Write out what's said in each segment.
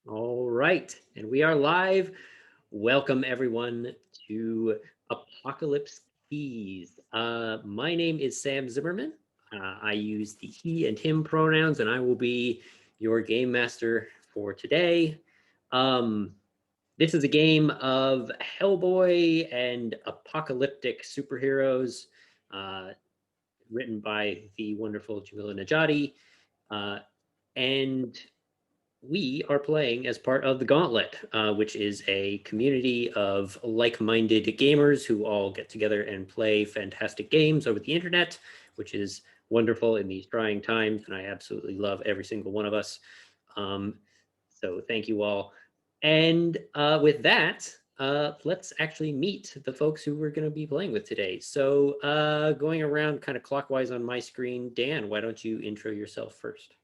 All right, and we are live. Welcome everyone to Apocalypse Keys. My name is Sam Zimmerman. I use the he and him pronouns, and I will be your game master for today. Um, this is a game of Hellboy and apocalyptic superheroes, uh, written by the wonderful Jamila Najati. Uh, and we are playing as part of the Gauntlet, which is a community of like-minded gamers who all get together and play fantastic games over the internet, which is wonderful in these trying times, and I absolutely love every single one of us. So thank you all. And with that, let's actually meet the folks who we're going to be playing with today. So going around kind of clockwise on my screen, Dan, why don't you intro yourself first?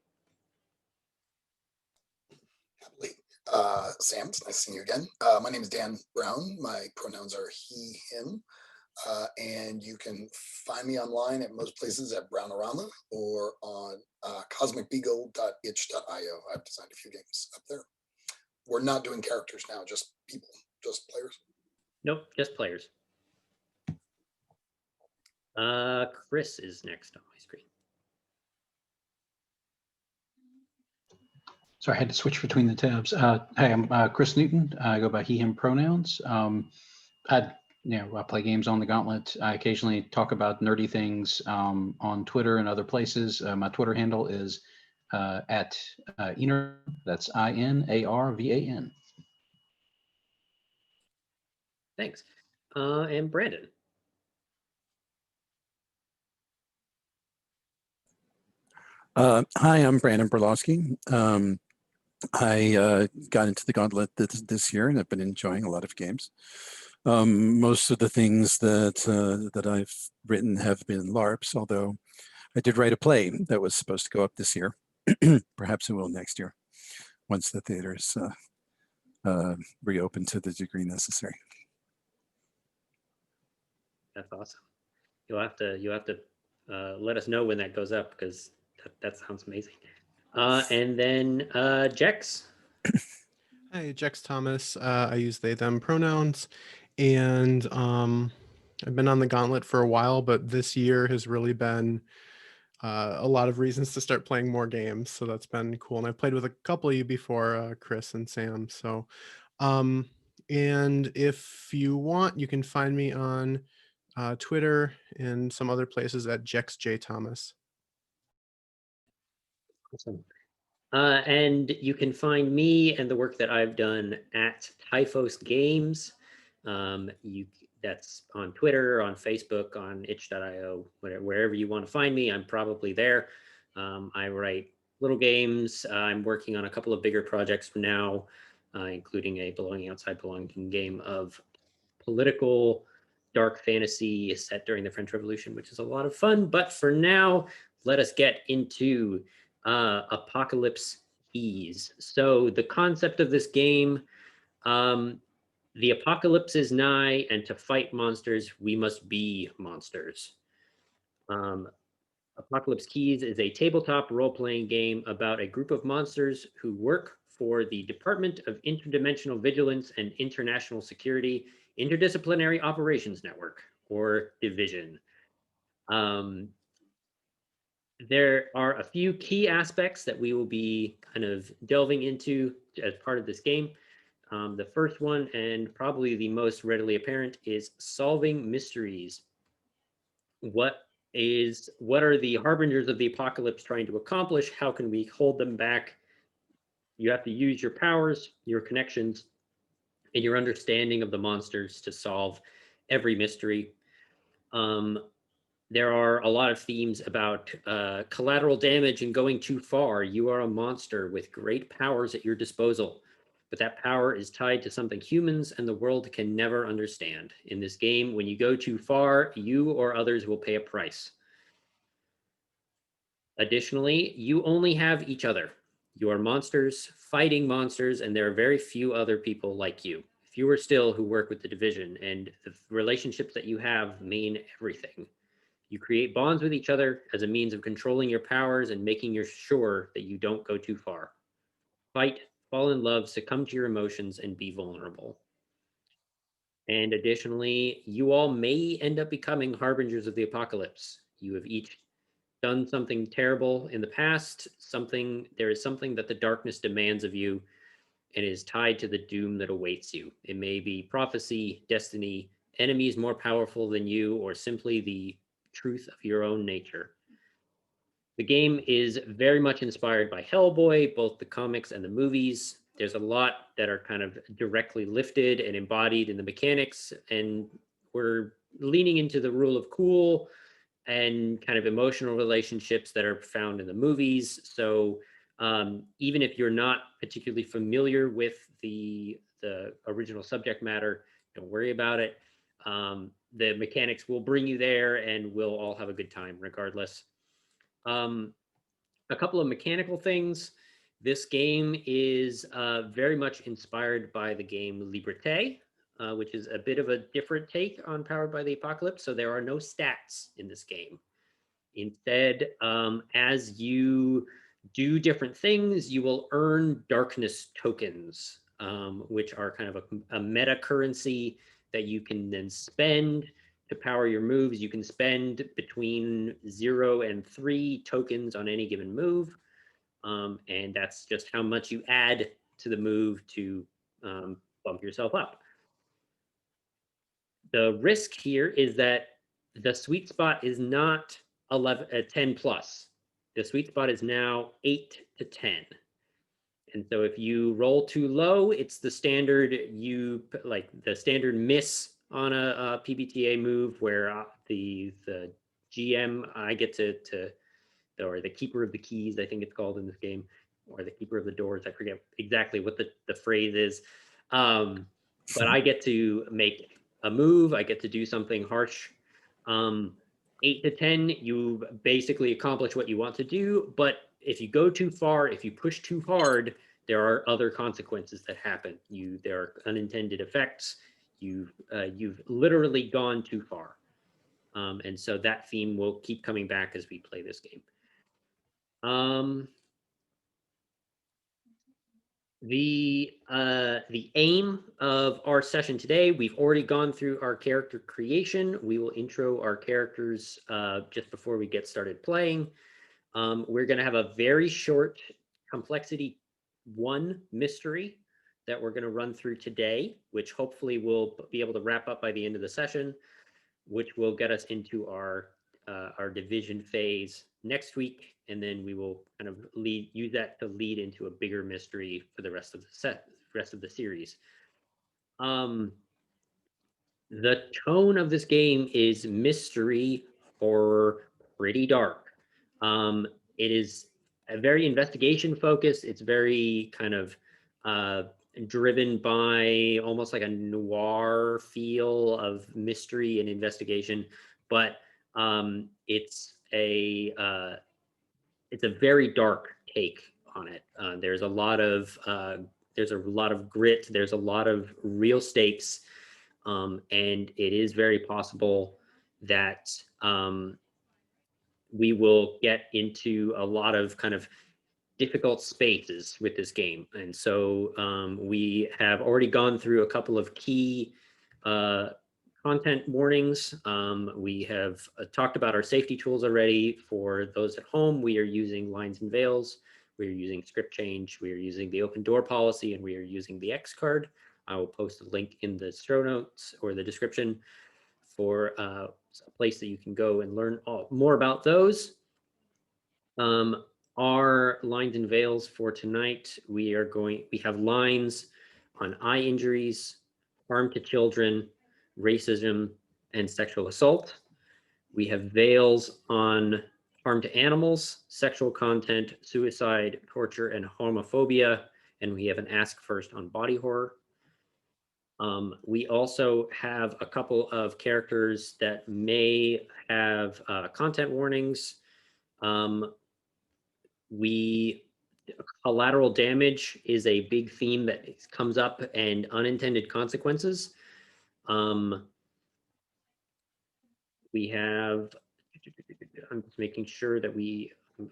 Sam, it's nice seeing you again. My name is Dan Brown. My pronouns are he, him. And you can find me online at most places at Brownorama or on cosmicbeagle.itch.io. I've designed a few games up there. We're not doing characters now, just people, just players. Nope, just players. Chris is next on my screen. Sorry, I had to switch between the tabs. Hey, I'm Chris Newton. I go by he, him pronouns. I play games on the Gauntlet. I occasionally talk about nerdy things on Twitter and other places. My Twitter handle is at Enar, that's INARVAN. Thanks. And Brandon. Hi, I'm Brandon Berlowski. I got into the Gauntlet this year, and I've been enjoying a lot of games. Most of the things that I've written have been LARPs, although I did write a play that was supposed to go up this year. Perhaps it will next year, once the theaters reopen to the degree necessary. That's awesome. You'll have to let us know when that goes up, because that sounds amazing. And then Jex. Hi, Jex Thomas. I use they, them pronouns, and I've been on the Gauntlet for a while, but this year has really been a lot of reasons to start playing more games, so that's been cool. And I've played with a couple of you before, Chris and Sam. So, and if you want, you can find me on Twitter and some other places at Jex J Thomas. Awesome. And you can find me and the work that I've done at Typhos Games. That's on Twitter, on Facebook, on itch.io, wherever you want to find me, I'm probably there. I write little games. I'm working on a couple of bigger projects now, including a Belonging Outside Belonging game of political dark fantasy set during the French Revolution, which is a lot of fun. But for now, let us get into Apocalypse Keys. So the concept of this game, the apocalypse is nigh, and to fight monsters, we must be monsters. Apocalypse Keys is a tabletop role-playing game about a group of monsters who work for the Department of Interdimensional Vigilance and International Security Interdisciplinary Operations Network, or Division. There are a few key aspects that we will be kind of delving into as part of this game. The first one, and probably the most readily apparent, is solving mysteries. What are the harbingers of the apocalypse trying to accomplish? How can we hold them back? You have to use your powers, your connections, and your understanding of the monsters to solve every mystery. There are a lot of themes about collateral damage and going too far. You are a monster with great powers at your disposal, but that power is tied to something humans and the world can never understand. In this game, when you go too far, you or others will pay a price. Additionally, you only have each other. You are monsters fighting monsters, and there are very few other people like you. Fewer still who work with the division, and the relationships that you have mean everything. You create bonds with each other as a means of controlling your powers and making sure that you don't go too far. Fight fall in love, succumb to your emotions, and be vulnerable. And additionally, you all may end up becoming harbingers of the apocalypse. You have each done something terrible in the past, there is something that the darkness demands of you and is tied to the doom that awaits you. It may be prophecy, destiny, enemies more powerful than you, or simply the truth of your own nature. The game is very much inspired by Hellboy, both the comics and the movies. There's a lot that are kind of directly lifted and embodied in the mechanics, and we're leaning into the rule of cool and kind of emotional relationships that are found in the movies. So even if you're not particularly familiar with the original subject matter, don't worry about it. The mechanics will bring you there, and we'll all have a good time regardless. A couple of mechanical things. This game is very much inspired by the game Liberté, which is a bit of a different take on Powered by the Apocalypse. So there are no stats in this game. Instead, as you do different things, you will earn darkness tokens, which are kind of a meta currency that you can then spend to power your moves. You can spend between 0 and 3 tokens on any given move. And that's just how much you add to the move to bump yourself up. The risk here is that the sweet spot is not 10 plus. The sweet spot is now 8 to 10. And so if you roll too low, it's the standard the standard miss on a PBTA move where the GM I get to or the keeper of the keys, I think it's called in this game, or the keeper of the doors. I forget exactly what the phrase is. But I get to make a move. I get to do something harsh. 8 to 10, you basically accomplish what you want to do. But if you go too far, if you push too hard, there are other consequences that happen. There are unintended effects. You've literally gone too far. And so that theme will keep coming back as we play this game. The aim of our session today, we've already gone through our character creation. We will intro our characters just before we get started playing. We're going to have a very short complexity 1 mystery that we're going to run through today, which hopefully we'll be able to wrap up by the end of the session, which will get us into our division phase next week, and then we will kind of use that to lead into a bigger mystery for the rest of the series. The tone of this game is mystery, horror, pretty dark. It is a very investigation focused. It's very kind of driven by almost like a noir feel of mystery and investigation, but it's a very dark take on it. There's a lot of grit. There's a lot of real stakes, and it is very possible that we will get into a lot of kind of difficult spaces with this game. And so we have already gone through a couple of key content warnings. We have talked about our safety tools already. For those at home, we are using lines and veils. We are using script change. We are using the open door policy, and we are using the X card. I will post a link in the show notes or the description for a place that you can go and learn more about those. Our lines and veils for tonight, we have lines on eye injuries, harm to children, racism, and sexual assault. We have veils on harm to animals, sexual content, suicide, torture, and homophobia. And we have an ask first on body horror. We also have a couple of characters that may have content warnings. Collateral damage is a big theme that comes up, and unintended consequences. We have, I'm just making sure that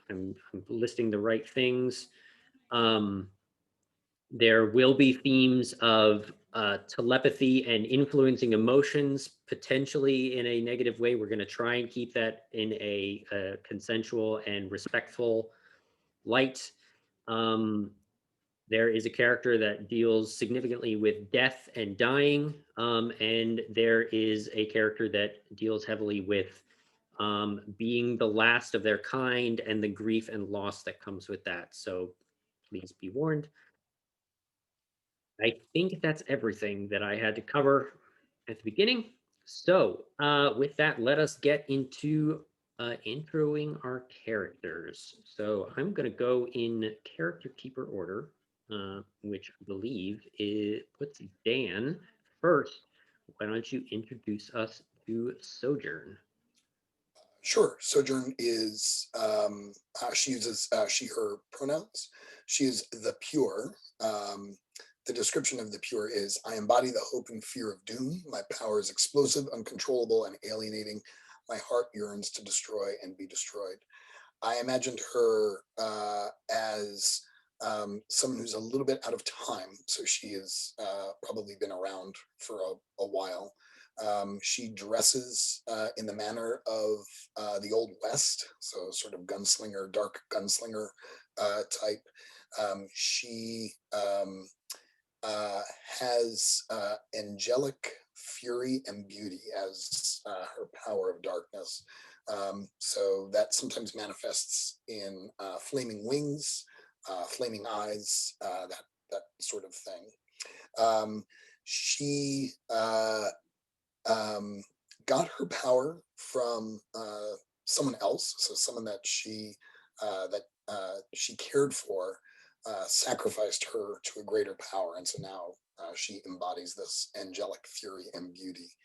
I'm listing the right things. There will be themes of telepathy and influencing emotions, potentially in a negative way. We're going to try and keep that in a consensual and respectful light. There is a character that deals significantly with death and dying, and there is a character that deals heavily with being the last of their kind and the grief and loss that comes with that. So please be warned. I think that's everything that I had to cover at the beginning. So with that, let us get into introing our characters. So I'm going to go in character keeper order, which I believe it puts Dan first. Why don't you introduce us to Sojourn? Sure. Sojourn is, she uses she, her pronouns. She is the pure. The description of the pure is, I embody the hope and fear of doom. My power is explosive, uncontrollable, and alienating. My heart yearns to destroy and be destroyed. I imagined her as someone who's a little bit out of time. So she has probably been around for a while. She dresses in the manner of the Old West, so sort of gunslinger, dark gunslinger type. She has angelic fury and beauty as her power of darkness. So that sometimes manifests in flaming wings, flaming eyes, that sort of thing. She got her power from someone else, so someone that she cared for sacrificed her to a greater power, and so now she embodies this angelic fury and beauty.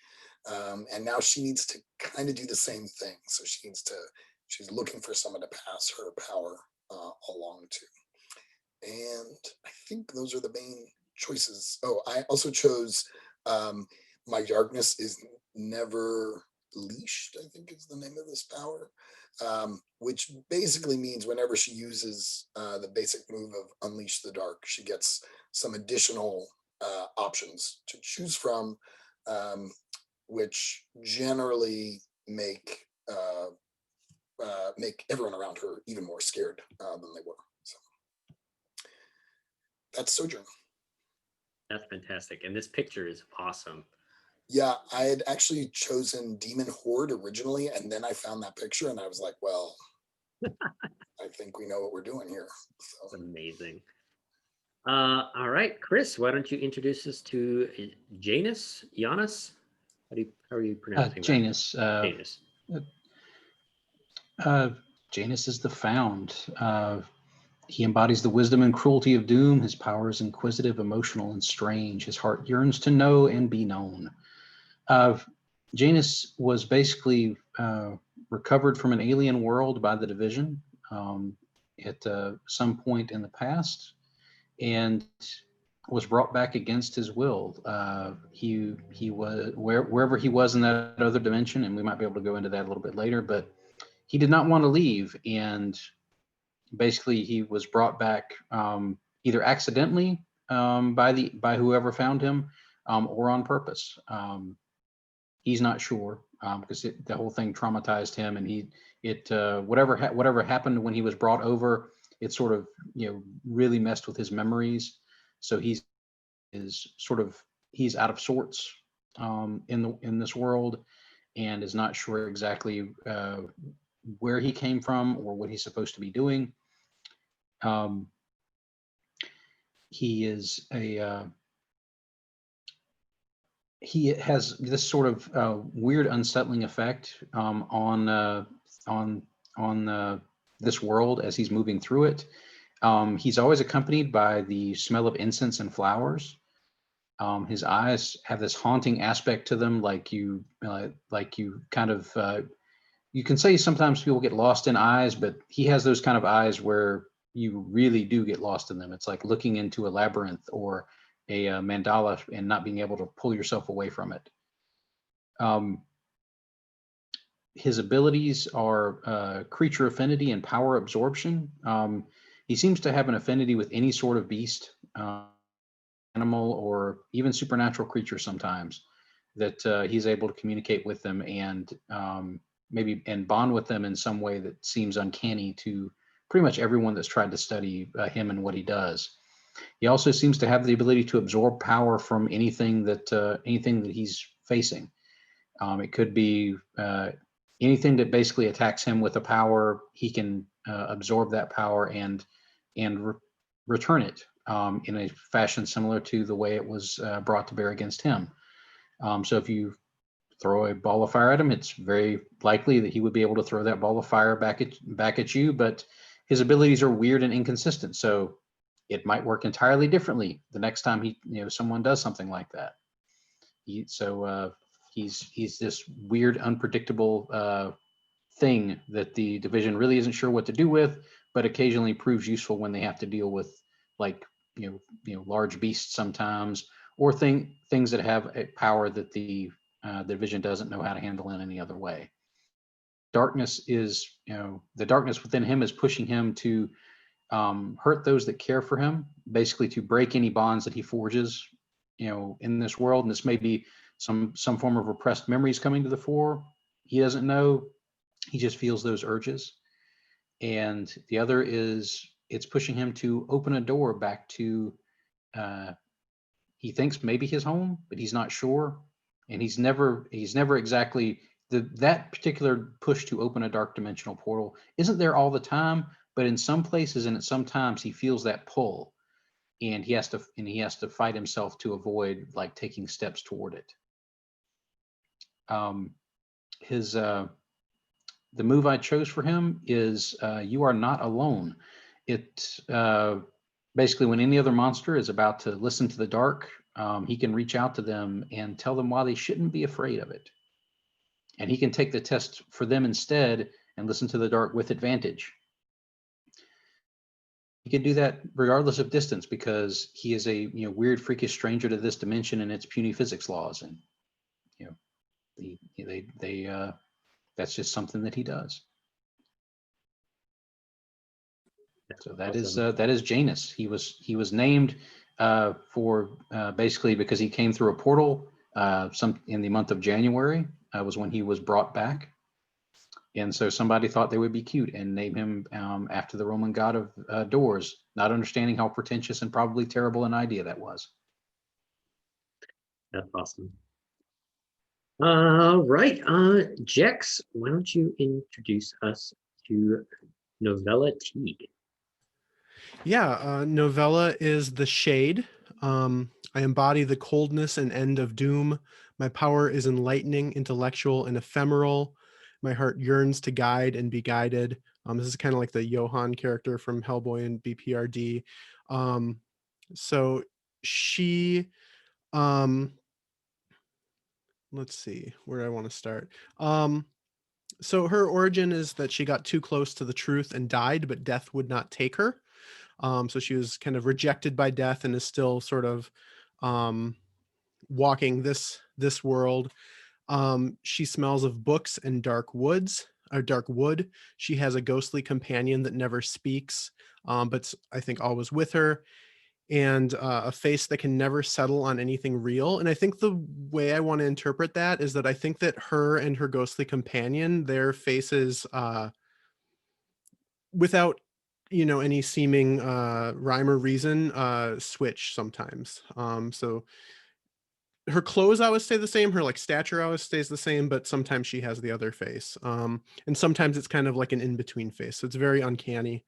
And now she needs to kind of do the same thing. So she's looking for someone to pass her power along to. And I think those are the main choices. Oh, I also chose my darkness is never leashed, I think is the name of this power, which basically means whenever she uses the basic move of Unleash the Dark, she gets some additional options to choose from, which generally make everyone around her even more scared than they were. So that's Sojourn. That's fantastic. And this picture is awesome. Yeah, I had actually chosen Demon Horde originally, and then I found that picture and I was like, well, I think we know what we're doing here. So. That's amazing. All right, Chris, why don't you introduce us to Janus? Janus? How are you pronouncing Janus. that? Janus. Janus is the found. He embodies the wisdom and cruelty of doom. His power is inquisitive, emotional, and strange. His heart yearns to know and be known. Janus was basically recovered from an alien world by the Division at some point in the past, and was brought back against his will. He was wherever he was in that other dimension, and we might be able to go into that a little bit later, but he did not want to leave, and basically he was brought back either accidentally by whoever found him or on purpose. He's not sure because the whole thing traumatized him, and whatever happened when he was brought over, it sort of really messed with his memories. So he's out of sorts in this world, and is not sure exactly where he came from or what he's supposed to be doing. He has this sort of weird, unsettling effect on this world as he's moving through it. He's always accompanied by the smell of incense and flowers. His eyes have this haunting aspect to them, like you kind of. You can say sometimes people get lost in eyes, but he has those kind of eyes where you really do get lost in them. It's like looking into a labyrinth or a mandala and not being able to pull yourself away from it. His abilities are creature affinity and power absorption. He seems to have an affinity with any sort of beast. animal or even supernatural creature sometimes, that he's able to communicate with them and maybe and bond with them in some way that seems uncanny to pretty much everyone that's tried to study him and what he does. He also seems to have the ability to absorb power from anything that he's facing. It could be anything that basically attacks him with a power. He can absorb that power and return it in a fashion similar to the way it was brought to bear against him. So if you throw a ball of fire at him, it's very likely that he would be able to throw that ball of fire back at you. But his abilities are weird and inconsistent, so it might work entirely differently the next time someone does something like that. He's this weird, unpredictable thing that the division really isn't sure what to do with, but occasionally proves useful when they have to deal with large beasts sometimes, or things that have a power that the division doesn't know how to handle in any other way. Darkness is, the darkness within him is pushing him to hurt those that care for him, basically to break any bonds that he forges, in this world. And this may be some form of repressed memories coming to the fore. He doesn't know. He just feels those urges. And the other is it's pushing him to open a door back to, he thinks maybe his home, but he's not sure. And he's never exactly, that particular push to open a dark dimensional portal isn't there all the time, but in some places and at some times he feels that pull, and he has to fight himself to avoid taking steps toward it. The move I chose for him is You Are Not Alone. It basically, when any other monster is about to listen to the dark, he can reach out to them and tell them why they shouldn't be afraid of it. And he can take the test for them instead and listen to the dark with advantage. He can do that regardless of distance because he is a weird, freakish stranger to this dimension and its puny physics laws, and that's just something that he does. So that is Janus. He was named for basically because he came through a portal in the month of January was when he was brought back. And so somebody thought they would be cute and name him after the Roman god of doors, not understanding how pretentious and probably terrible an idea that was. That's awesome. All right, Jex, why don't you introduce us to Novella Teague? Yeah, Novella is the shade. I embody the coldness and end of doom. My power is enlightening, intellectual, and ephemeral. My heart yearns to guide and be guided. This is kind of like the Johann character from Hellboy and B.P.R.D. So she, let's see, where do I want to start? So her origin is that she got too close to the truth and died, but death would not take her. So she was kind of rejected by death and is still sort of walking this world. She smells of books and dark wood. She has a ghostly companion that never speaks, but I think always with her, and a face that can never settle on anything real. And I think the way I want to interpret that is that I think that her and her ghostly companion, their faces, without any seeming rhyme or reason, switch sometimes. So her clothes always stay the same, her stature always stays the same, but sometimes she has the other face, and sometimes it's kind of like an in-between face, so it's very uncanny.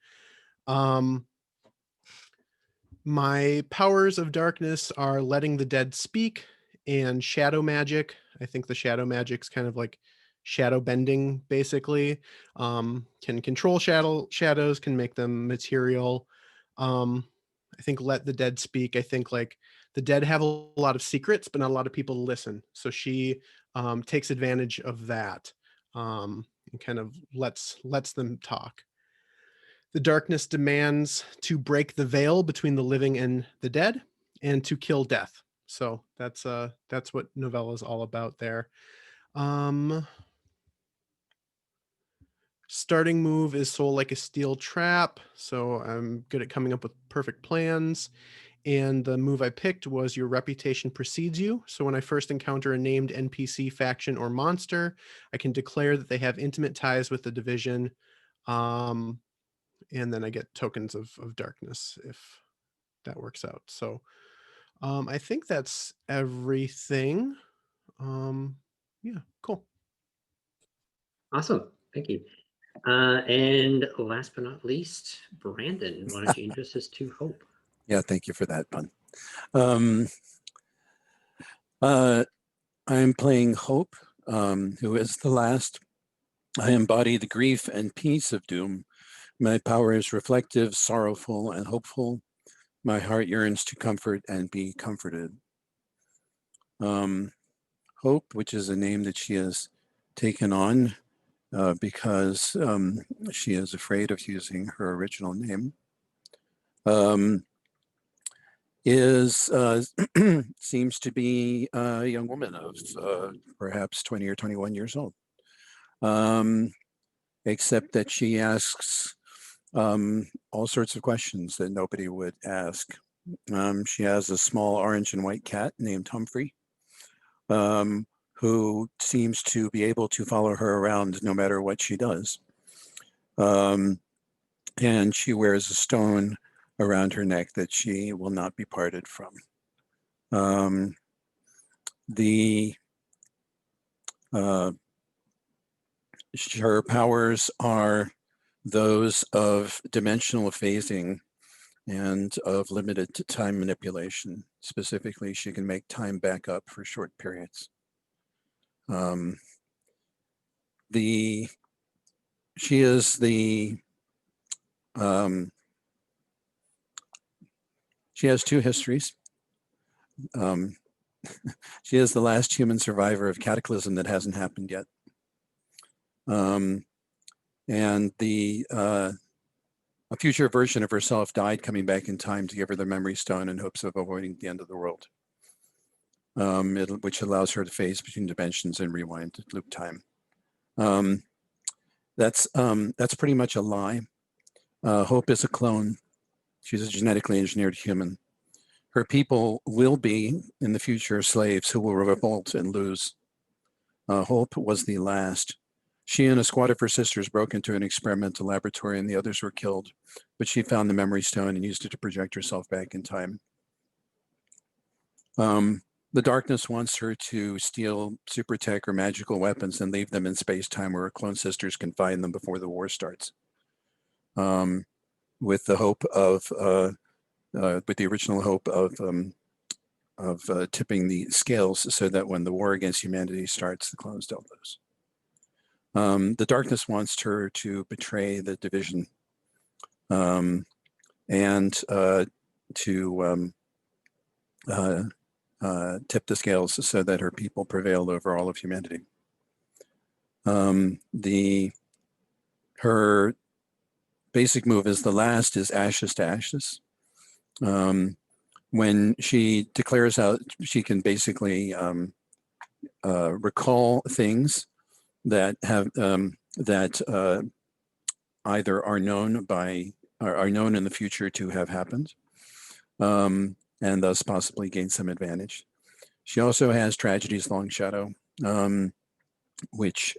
My powers of darkness are letting the dead speak and shadow magic. I think the shadow magic's kind of like shadow bending, basically. Can control shadows, can make them material. I think let the dead speak. I think the dead have a lot of secrets, but not a lot of people to listen. So she takes advantage of that, and kind of lets them talk. The darkness demands to break the veil between the living and the dead and to kill death. So that's what Novella is all about there. Starting move is Soul Like a Steel Trap. So I'm good at coming up with perfect plans. And the move I picked was Your Reputation Precedes You. So when I first encounter a named NPC, faction, or monster, I can declare that they have intimate ties with the division. And then I get tokens of darkness if that works out. So I think that's everything. Yeah, cool. Awesome. Thank you. And last but not least, Brandon, why don't you introduce us to Hope? Yeah, thank you for that pun. I'm playing Hope, who is the last. I embody the grief and peace of doom. My power is reflective, sorrowful, and hopeful. My heart yearns to comfort and be comforted. Hope, which is a name that she has taken on because she is afraid of using her original name, is seems to be a young woman of perhaps 20 or 21 years old, except that she asks all sorts of questions that nobody would ask. She has a small orange and white cat named Humphrey, who seems to be able to follow her around no matter what she does. And she wears a stone around her neck that she will not be parted from. Her powers are those of dimensional phasing and of limited time manipulation. Specifically, she can make time back up for short periods. She is the she has two histories. She is the last human survivor of cataclysm that hasn't happened yet. And a future version of herself died coming back in time to give her the memory stone in hopes of avoiding the end of the world, which allows her to phase between dimensions and rewind to loop time. That's pretty much a lie. Hope is a clone. She's a genetically engineered human. Her people will be, in the future, slaves who will revolt and lose. Hope was the last. She and a squad of her sisters broke into an experimental laboratory and the others were killed, but she found the memory stone and used it to project herself back in time. The darkness wants her to steal super tech or magical weapons and leave them in space-time where her clone sisters can find them before the war starts. With the hope of, with the original hope of tipping the scales so that when the war against humanity starts, the clones don't lose. The darkness wants her to betray the division and to tip the scales so that her people prevail over all of humanity. Her basic move is the last is ashes to ashes. When she declares out, she can basically recall things that have either are known in the future to have happened, and thus possibly gain some advantage. She also has Tragedy's Long Shadow, which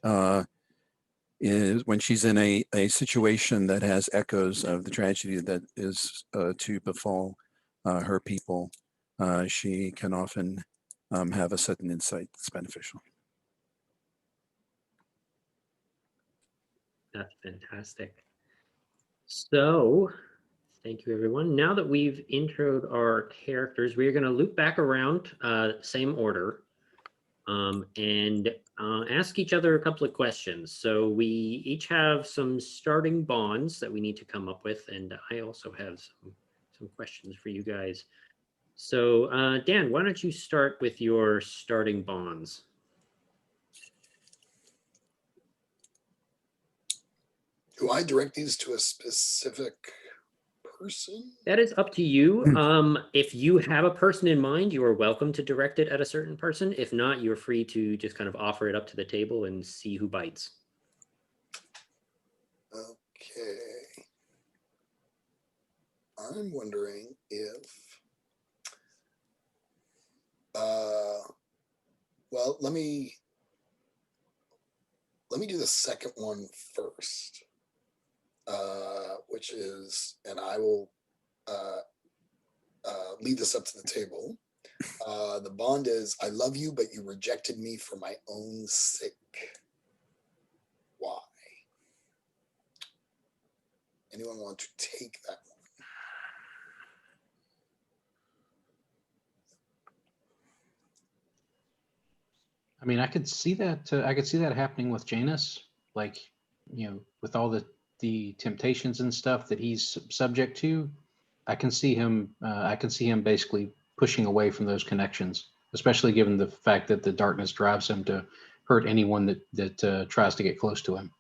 is when she's in a situation that has echoes of the tragedy that is to befall her people, she can often have a sudden insight that's beneficial. That's fantastic. So, thank you, everyone. Now that we've introed our characters, we are going to loop back around, same order, and ask each other a couple of questions. So we each have some starting bonds that we need to come up with, and I also have some questions for you guys. So Dan, why don't you start with your starting bonds? Do I direct these to a specific person? That is up to you. If you have a person in mind, you are welcome to direct it at a certain person. If not, you're free to just kind of offer it up to the table and see who bites. Okay. I'm wondering if Well, let me do the second one first, which is, and I will lead this up to the table. The bond is, I love you, but you rejected me for my own sake. Why? Anyone want to take that one? I mean, I could see that. I could see that happening with Janus, like, with all the temptations and stuff that he's subject to. I can see him. I can see him basically pushing away from those connections, especially given the fact that the darkness drives him to hurt anyone that tries to get close to him.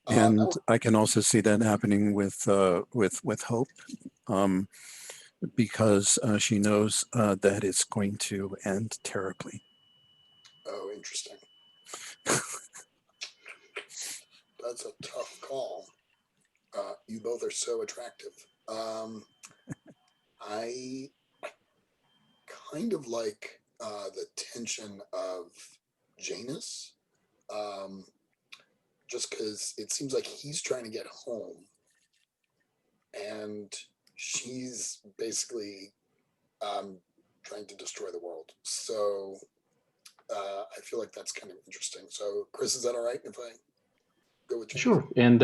And I can also see that happening with Hope, because she knows that it's going to end terribly. Oh, interesting. That's a tough call. You both are so attractive. I kind of like the tension of Janus, just because it seems like he's trying to get home, and she's basically trying to destroy the world. So I feel like that's kind of interesting. So, Chris, is that all right if I go with Janus? Sure. And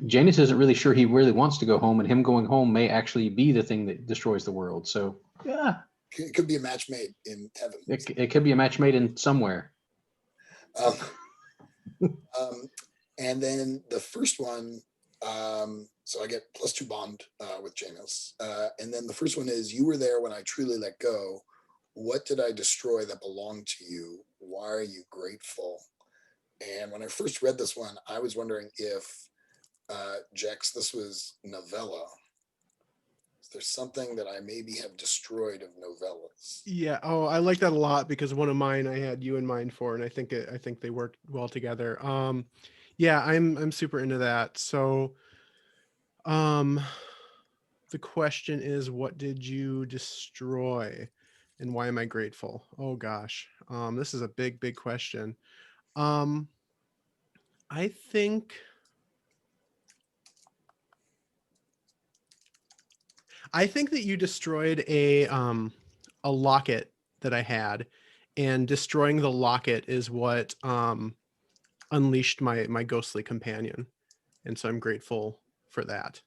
Janus isn't really sure he really wants to go home, and him going home may actually be the thing that destroys the world. So, yeah. It could be a match made in heaven. It could be a match made in somewhere. And then the first one, so I get +2 bond with Janus. And then the first one is, you were there when I truly let go. What did I destroy that belonged to you? Why are you grateful? And when I first read this one, I was wondering if, Jex, this was novella. Is there something that I maybe have destroyed of novellas? Yeah. Oh, I like that a lot, because one of mine I had you in mind for, and I think they work well together. Yeah, I'm super into that. So, the question is, what did you destroy, and why am I grateful? Oh gosh, this is a big question. I think that you destroyed a locket that I had, and destroying the locket is what unleashed my ghostly companion, and so I'm grateful for that.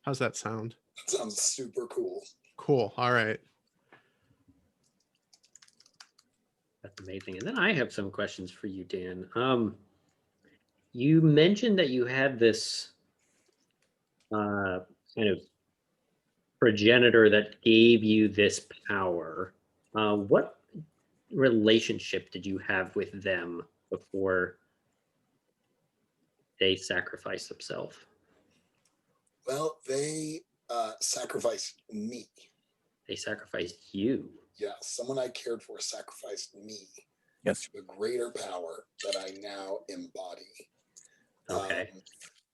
How's that sound? That sounds super cool. Cool. All right. That's amazing. And then I have some questions for you, Dan. You mentioned that you had this kind of progenitor that gave you this power. What relationship did you have with them before they sacrificed themselves? Well, they sacrificed me. They sacrificed you. Yeah, someone I cared for sacrificed me Yes. to a greater power that I now embody. Okay.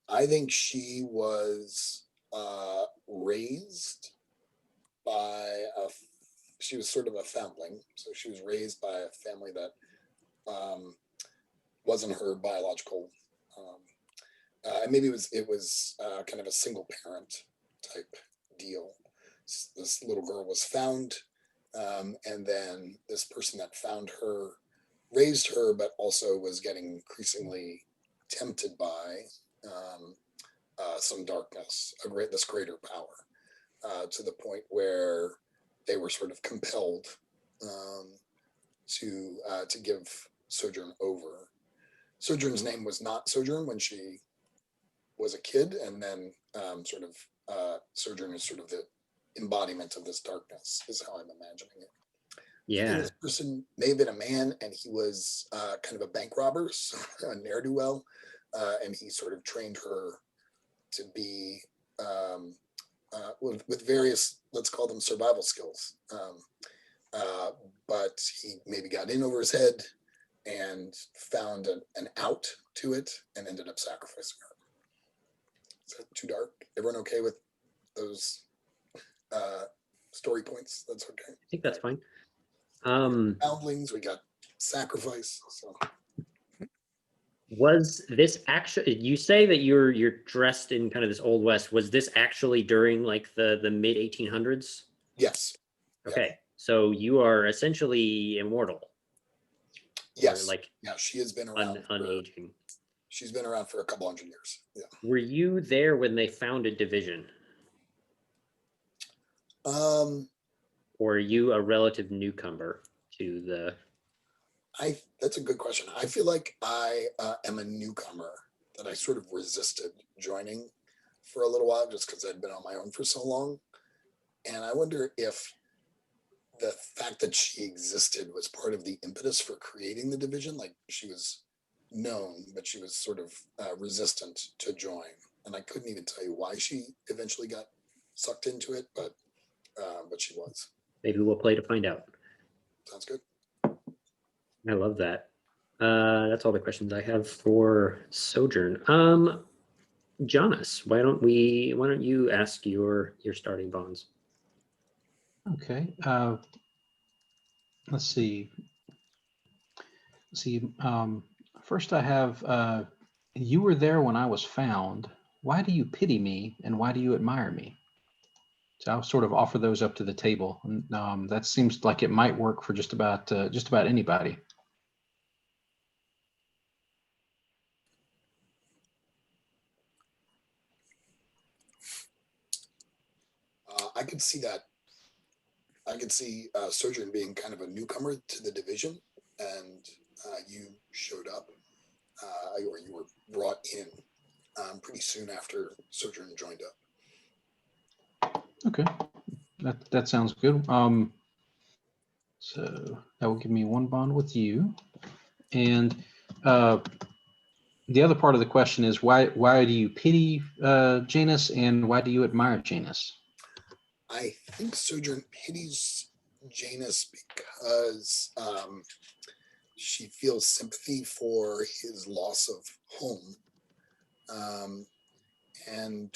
I think she was raised by she was sort of a foundling. So she was raised by a family that wasn't her biological. And maybe it was kind of a single parent type deal. This little girl was found, and then this person that found her raised her, but also was getting increasingly tempted by some darkness, this greater power, to the point where they were sort of compelled to give Sojourn over. Sojourn's name was not Sojourn when she was a kid, and then Sojourn is sort of the embodiment of this darkness, is how I'm imagining it. Yeah. This person may have been a man, and he was kind of a bank robber, so a ne'er-do-well, and he sort of trained her to be with various, let's call them survival skills. But he maybe got in over his head and found an out to it and ended up sacrificing her. Is that too dark? Everyone okay with those story points? That's okay. I think that's fine. Foundlings, we got sacrifice. So Was this actually, you say that you're dressed in kind of this old west, was this actually during like the mid 1800s? yes, yeah, Okay, so you are essentially immortal or yes, like yeah. She has been around. unaging. She's been around for a couple hundred years. Yeah. Were you there when they founded Division? Or are you a relative newcomer to the? That's a good question. I feel like I am a newcomer that I sort of resisted joining for a little while just because I'd been on my own for so long. And I wonder if the fact that she existed was part of the impetus for creating the division. Like she was known, but she was sort of resistant to join. And I couldn't even tell you why she eventually got sucked into it, but she was. Maybe we'll play to find out. Sounds good. I love that. That's all the questions I have for Sojourn. Jonas, why don't you ask your starting bonds? Okay. Let's see. First I have, you were there when I was found. Why do you pity me and why do you admire me? So I'll sort of offer those up to the table. And that seems like it might work for just about anybody. I could see that. I could see Sojourn being kind of a newcomer to the division, and you showed up, or you were brought in pretty soon after Sojourn joined up. Okay, that sounds good. So that will give me one bond with you, and the other part of the question is why do you pity Janus and why do you admire Janus? I think Sojourn pities Janus because she feels sympathy for his loss of home, and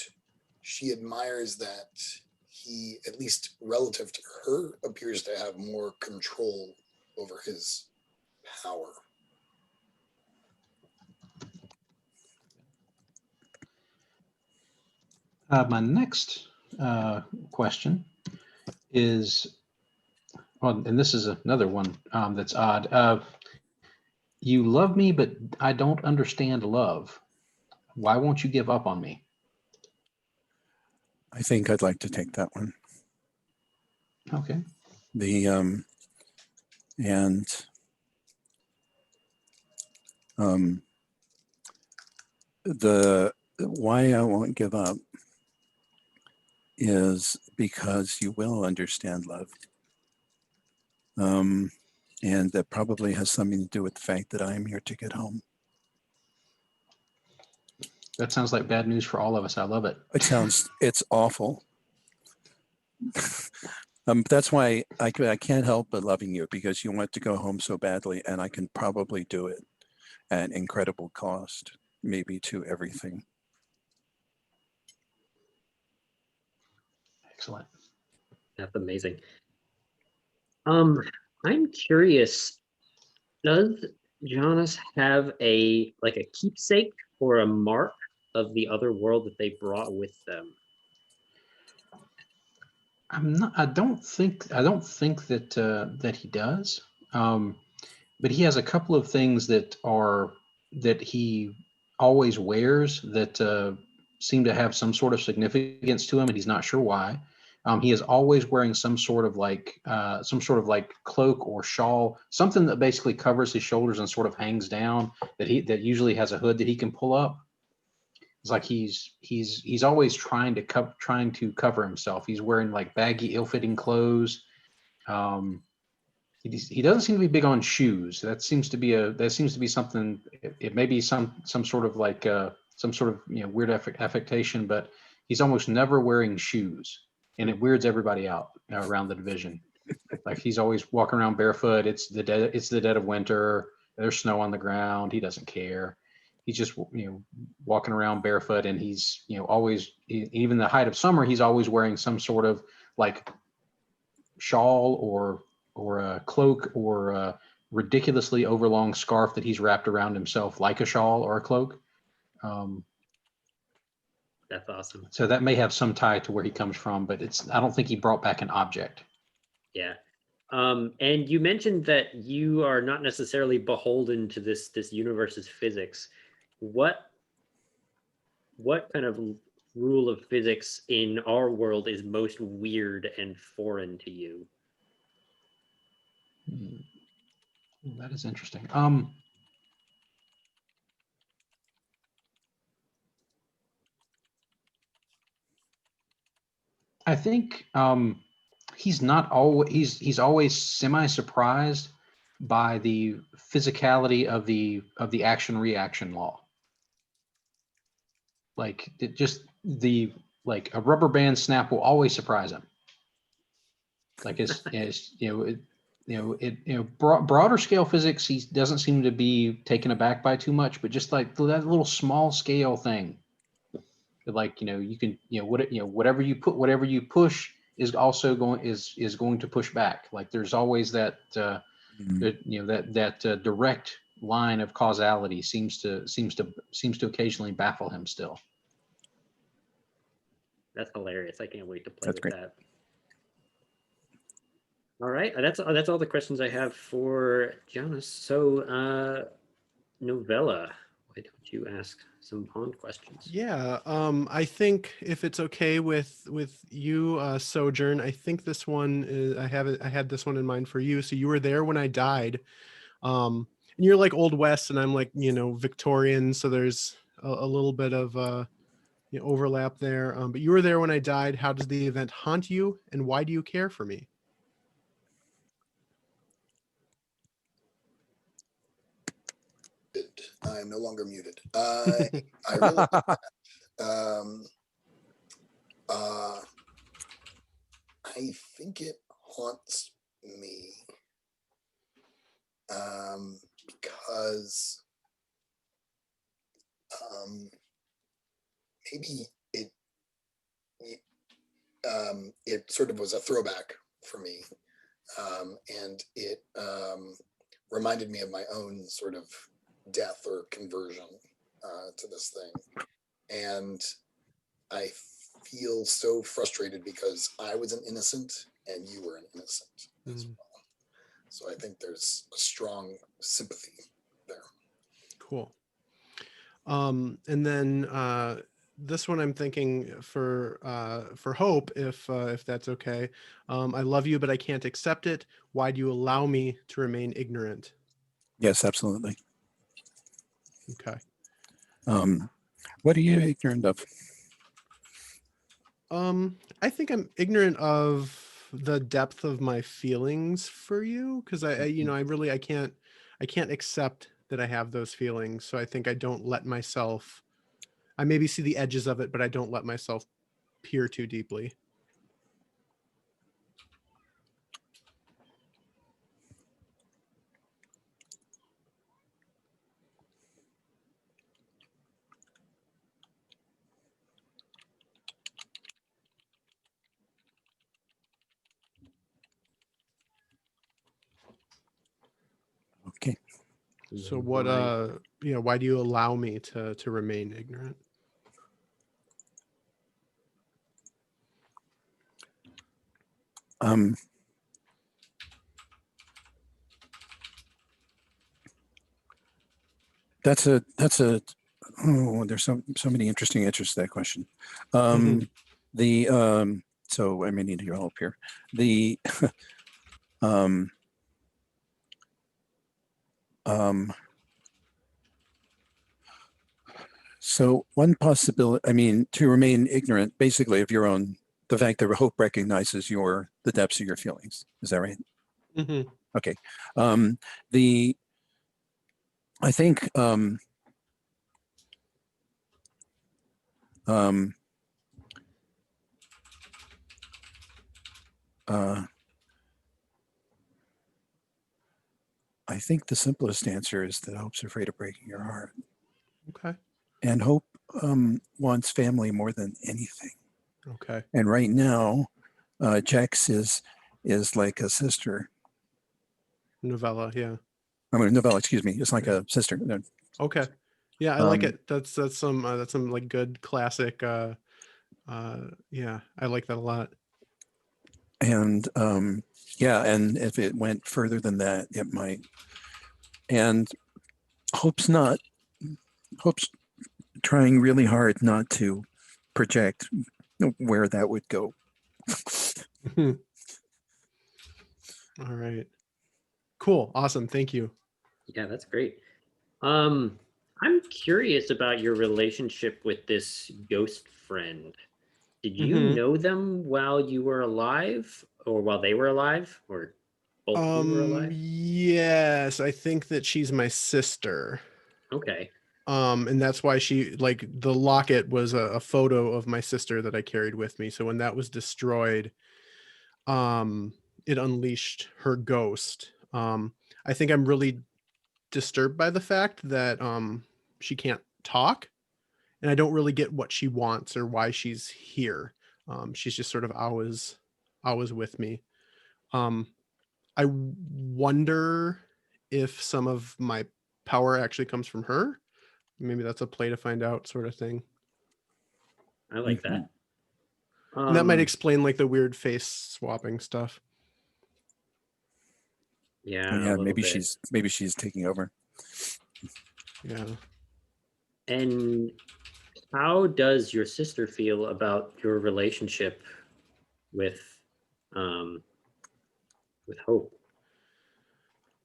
she admires that he, at least relative to her, appears to have more control over his power. My next question is, well, and this is another one that's odd. You love me, but I don't understand love. Why won't you give up on me? I think I'd like to take that one. Okay. The why I won't give up is because you will understand love. And that probably has something to do with the fact that I am here to get home. That sounds like bad news for all of us. I love it. It's awful. That's why I can't help but loving you, because you want to go home so badly, and I can probably do it at incredible cost, maybe to everything. Excellent. That's amazing. I'm curious, does Jonas have a keepsake or a mark of the other world that they brought with them? I don't think that that he does. But he has a couple of things that he always wears that seem to have some sort of significance to him, and he's not sure why. He is always wearing some sort of like cloak or shawl, something that basically covers his shoulders and sort of hangs down. That usually has a hood that he can pull up. It's like he's always trying to cover himself. He's wearing like baggy, ill-fitting clothes. He doesn't seem to be big on shoes. That seems to be something. It may be some sort of like some sort of weird affectation, but he's almost never wearing shoes, and it weirds everybody out around the division. Like he's always walking around barefoot. It's the dead of winter. There's snow on the ground. He doesn't care. He's just walking around barefoot, and he's always, even the height of summer, he's always wearing some sort of like shawl or a cloak or a ridiculously overlong scarf that he's wrapped around himself like a shawl or a cloak. That's awesome. So that may have some tie to where he comes from, but I don't think he brought back an object. Yeah. And you mentioned that you are not necessarily beholden to this universe's physics. What kind of rule of physics in our world is most weird and foreign to you? That is interesting. I think he's not always he's always semi-surprised by the physicality of the action reaction law. Like like a rubber band snap will always surprise him. Like broader scale physics, he doesn't seem to be taken aback by too much, but just like that little small scale thing, like you can whatever you push is also going to push back. Like there's always that direct line of causality seems to occasionally baffle him still. That's hilarious. I can't wait to play That's with great. that. All right, that's all the questions I have for Jonas. So, Novella, why don't you ask some Bond questions? Yeah, I think if it's okay with you, Sojourn, I think this one is I had this one in mind for you. So you were there when I died, and you're like Old West, and I'm like Victorian. So there's a little bit of overlap there. But you were there when I died. How does the event haunt you, and why do you care for me? I am no longer muted. I really like that. I think it haunts me because maybe it sort of was a throwback for me, and it reminded me of my own sort of death or conversion to this thing, and I feel so frustrated because I was an innocent and you were an innocent as well. So I think there's a strong sympathy there. Cool. And then this one I'm thinking for Hope, if that's okay. I love you, but I can't accept it. Why do you allow me to remain ignorant? Yes, absolutely. Okay. What are you ignorant of? I think I'm ignorant of the depth of my feelings for you, because I can't accept that I have those feelings. So I think I don't let myself. I maybe see the edges of it, but I don't let myself peer too deeply. Okay. So what why do you allow me to remain ignorant? That's a there's so many interesting answers to that question. So I may need your help here. So one possibility, to remain ignorant, basically, of your own, the fact that Hope recognizes the depths of your feelings. Is that right? Mm-hmm. Okay. I think I think the simplest answer is that Hope's afraid of breaking your heart. Okay. And Hope wants family more than anything. Okay. And right now, Jex is like a sister Novella, yeah. I mean, novella, excuse me. It's like a sister. No, Okay. Yeah, I like Um, it. That's some like good classic yeah, I like that a lot. and yeah, and if it went further than that, it might. And Hope's not. Hope's trying really hard not to project where that would go. All right. Cool. Awesome. Thank you. Yeah, that's great. I'm curious about your relationship with this ghost friend. Did you Mhm. know them while you were alive, or while they were alive, or both of you were alive? Yes, I think that she's my sister. Okay. And that's why she, like, the locket was a photo of my sister that I carried with me. So when that was destroyed, it unleashed her ghost. I think I'm really disturbed by the fact that she can't talk, and I don't really get what she wants or why she's here. She's just sort of always with me. Um, I wonder if some of my power actually comes from her. Maybe that's a play to find out sort of thing. I like Mhm. that. And that might explain like the weird face swapping stuff. Yeah, a Yeah, little bit. maybe she's taking over. Yeah. And how does your sister feel about your relationship with um Hope?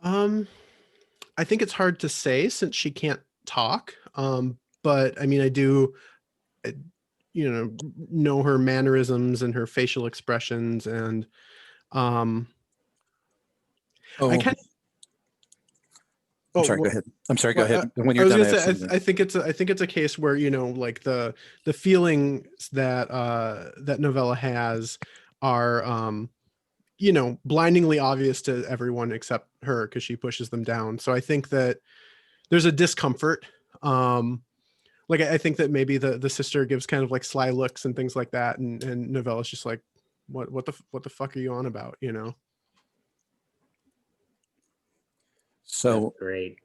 I think it's hard to say since she can't talk. But I mean, I do, uh, know her mannerisms and her facial expressions, and um, I Oh, kind I'm oh, sorry. Go ahead. I'm sorry. Go well, ahead. When I you're was done, gonna I have say, something. I think it's a case where, like the feelings that that novella has are blindingly obvious to everyone except her because she pushes them down. So I think that there's a discomfort. Like I think that maybe the sister gives kind of like sly looks and things like that, and novella's just like, what the fuck are you on about, That's So, great.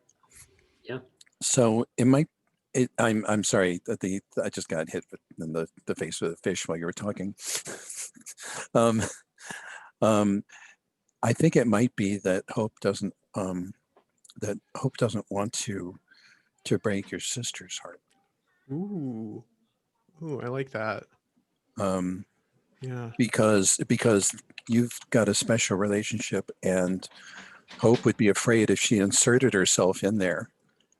Yeah. so it might. I'm sorry that I just got hit in the face with a fish while you were talking. um, um, I think it might be that Hope doesn't want to break your sister's heart. Ooh, I like that. Um, Yeah. because you've got a special relationship, and Hope would be afraid if she inserted herself in there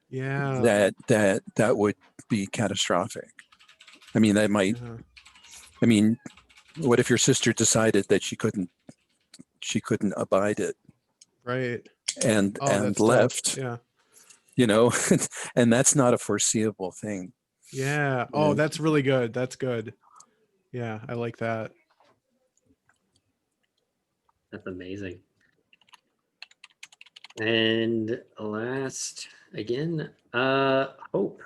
Yeah. that would be catastrophic. I mean, that might. Yeah. I mean, what if your sister decided that she couldn't abide it Right. Oh, and that's dope. left? Yeah. You know, and that's not a foreseeable thing. Yeah. Oh, Yeah. that's really good. That's good. Yeah, I like that. That's amazing. And last again, Hope.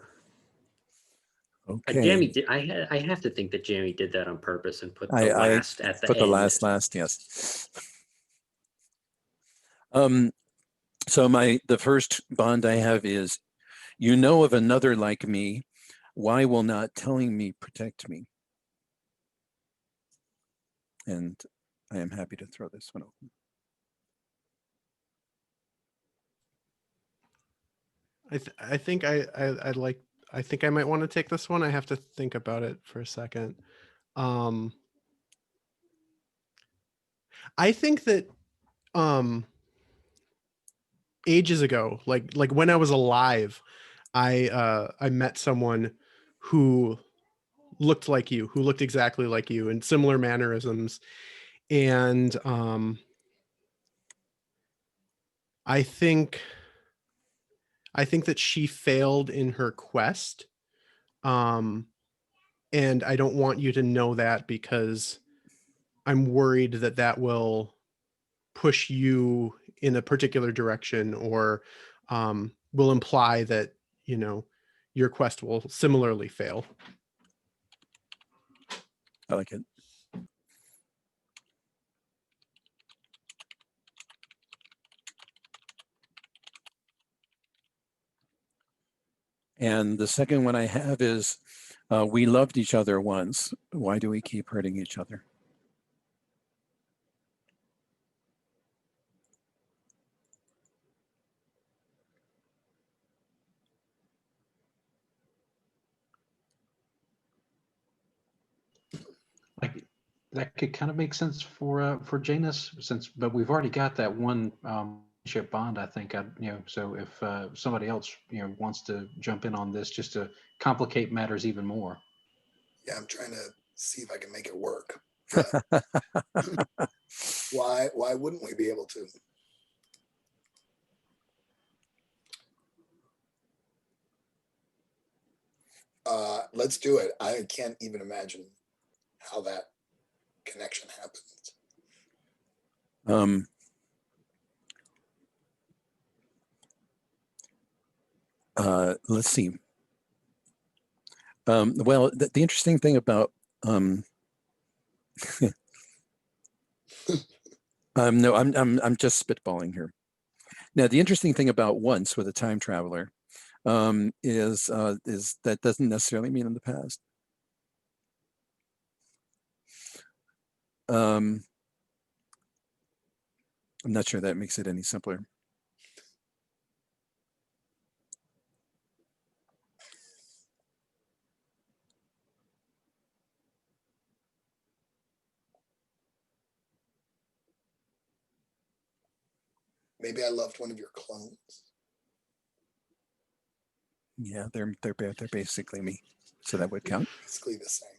Okay. Jamie did. I have to think that Jamie did that on purpose and put the I last at the put the end. last, yes. So the first bond I have is, you know of another like me, why will not telling me protect me? And I am happy to throw this one open. I think I'd like, I think I might want to take this one. I have to think about it for a second. Um, I think that ages ago, like when I was alive, I met someone who looked like you, who looked exactly like you and similar mannerisms. And I think that she failed in her quest. Um, and I don't want you to know that because I'm worried that that will push you in a particular direction, or will imply that, your quest will similarly fail. I like it. And the second one I have is, we loved each other once. Why do we keep hurting each other? Like that could kind of make sense for Janus, but we've already got that one ship bond. I think so if somebody else wants to jump in on this just to complicate matters even more. Yeah, I'm trying to see if I can make it work. Why wouldn't we be able to? Let's do it. I can't even imagine how that connection happens. Let's see. Well, the interesting thing about no, I'm just spitballing here. Now, the interesting thing about once with a time traveler is that doesn't necessarily mean in the past. I'm not sure that makes it any simpler. Maybe I loved one of your clones. Yeah, they're basically me, so that would count. Basically the same.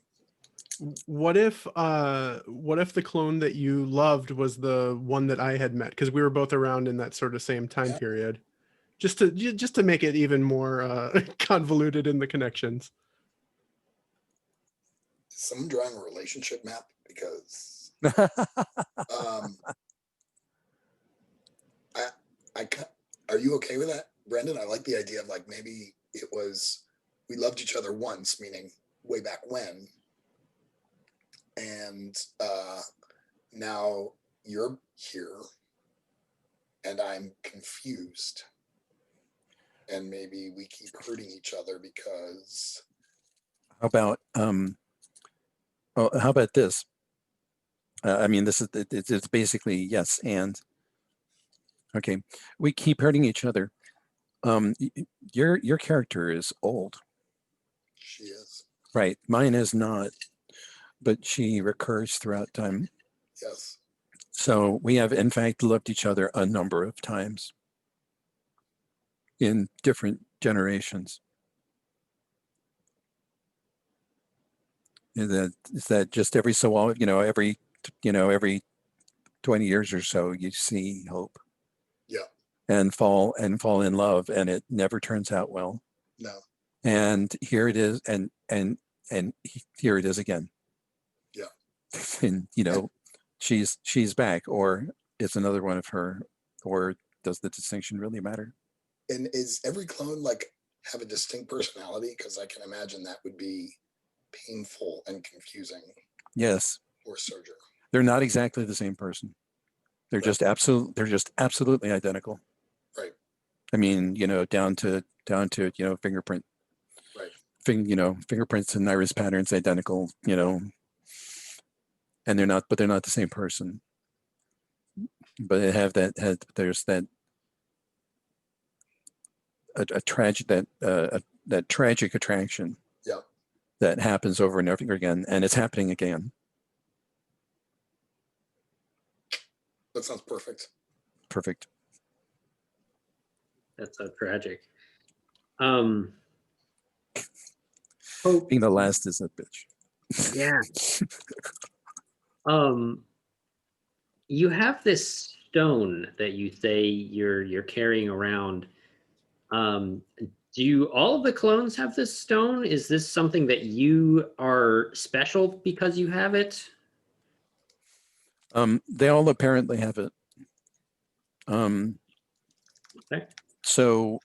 What if the clone that you loved was the one that I had met, because we were both around in that sort of same time period, just to make it even more convoluted in the connections. Is someone drawing a relationship map? Because are you okay with that, Brendan? I like the idea of like maybe it was we loved each other once, meaning way back when, and now you're here and I'm confused, and maybe we keep hurting each other because how about how about this? I mean, this is it's basically yes and okay. We keep hurting each other. Your character is old. she is. Right, mine is not, but she recurs throughout time. Yes. So we have, in fact, loved each other a number of times in different generations. Is that just every so often, every 20 years or so, you see hope. Yeah. And fall in love, and it never turns out well. No. And here it is, and here it is again. Yeah. And she's back, or it's another one of her, or does the distinction really matter? And is every clone like have a distinct personality? Because I can imagine that would be painful and confusing. Yes. For surgery. They're not exactly the same person. They're just absolutely identical. Right. I mean, down to fingerprint. Right. Fingerprints and iris patterns identical, and they're not the same person. But they have there's that a tragic that tragic attraction. Yeah. That happens over and over again, and it's happening again. That sounds perfect. Perfect. That's so tragic. Being the last is a bitch. Yeah. You have this stone that you say you're carrying around. Do all of the clones have this stone? Is this something that you are special because you have it? They all apparently have it. Okay. So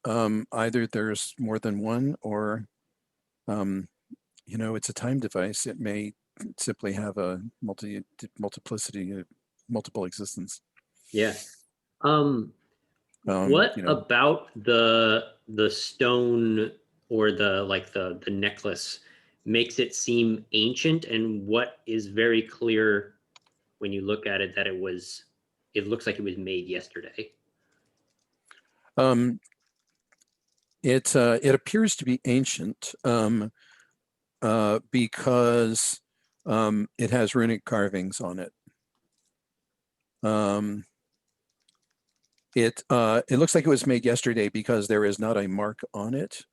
either there's more than one, or it's a time device. It may simply have a multiplicity, multiple existence. Yeah. What about the the stone or the necklace makes it seem ancient, and what is very clear when you look at it that it looks like it was made yesterday. It appears to be ancient because it has runic carvings on it. It looks like it was made yesterday because there is not a mark on it,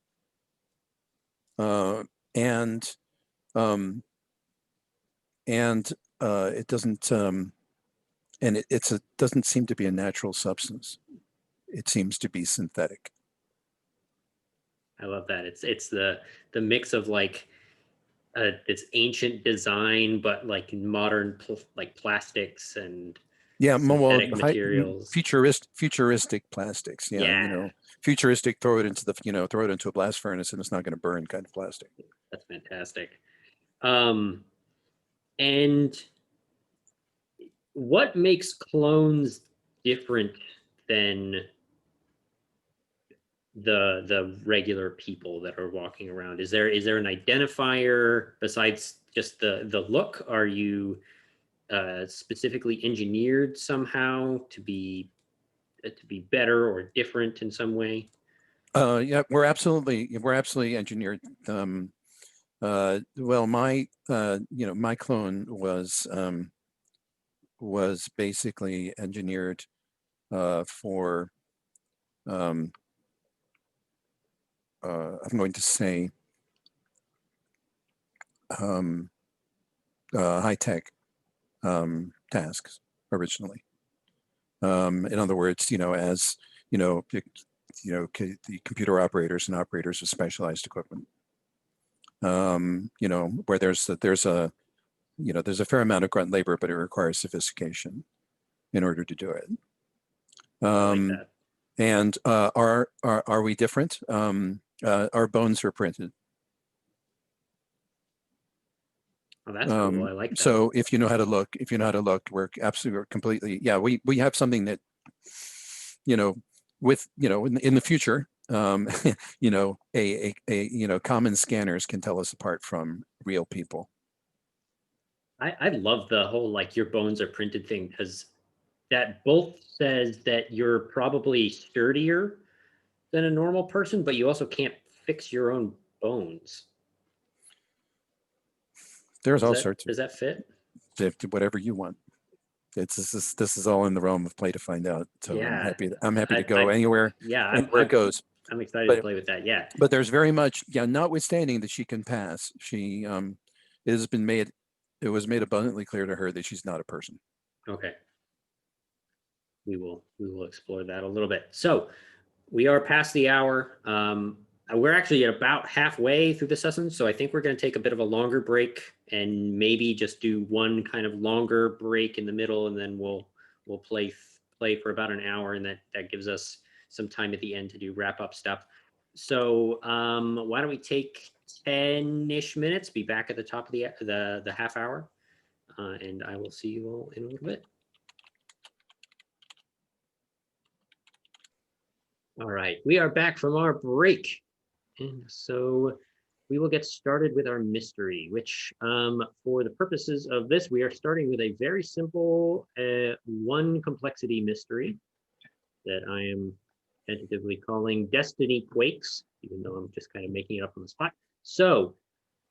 and it doesn't and it doesn't seem to be a natural substance. It seems to be synthetic. I love that. It's the mix of like it's ancient design, but like modern like plastics and Yeah, well, synthetic materials. futuristic plastics. Yeah, Yeah. futuristic. Throw it into a blast furnace and it's not going to burn kind of plastic. That's fantastic. And what makes clones different than the regular people that are walking around? Is there an identifier besides just the look? Are you specifically engineered somehow to be better or different in some way? Yeah, we're absolutely engineered. Well, my my clone was basically engineered for I'm going to say high tech tasks originally. In other words, as the computer operators and operators of specialized equipment. Where there's a fair amount of grunt labor, but it requires sophistication in order to do it. I like that. And are we different? Our bones are printed. Oh, that's cool. I like that. So if you know how to look, we're completely, yeah, we have something that, with, in the future, common scanners can tell us apart from real people. I love the whole like your bones are printed thing, because that both says that you're probably sturdier than a normal person, but you also can't fix your own bones. There's all sorts of, does that fit? whatever you want. This is all in the realm of play to find out. So Yeah. I'm happy to go anywhere. Yeah, anywhere it goes. I'm excited to play with that. Yeah. But there's very much, notwithstanding that she can pass, she it was made abundantly clear to her that she's not a person. Okay. We will explore that a little bit. So we are past the hour. We're actually at about halfway through the session, so I think we're going to take a bit of a longer break and maybe just do one kind of longer break in the middle, and then we'll play for about an hour, and that gives us some time at the end to do wrap up stuff. So why don't we take 10-ish minutes? Be back at the top of the half hour, and I will see you all in a little bit. All right, we are back from our break. And so we will get started with our mystery, which for the purposes of this, we are starting with a very simple one complexity mystery that I am tentatively calling Destiny Quakes, even though I'm just kind of making it up on the spot. So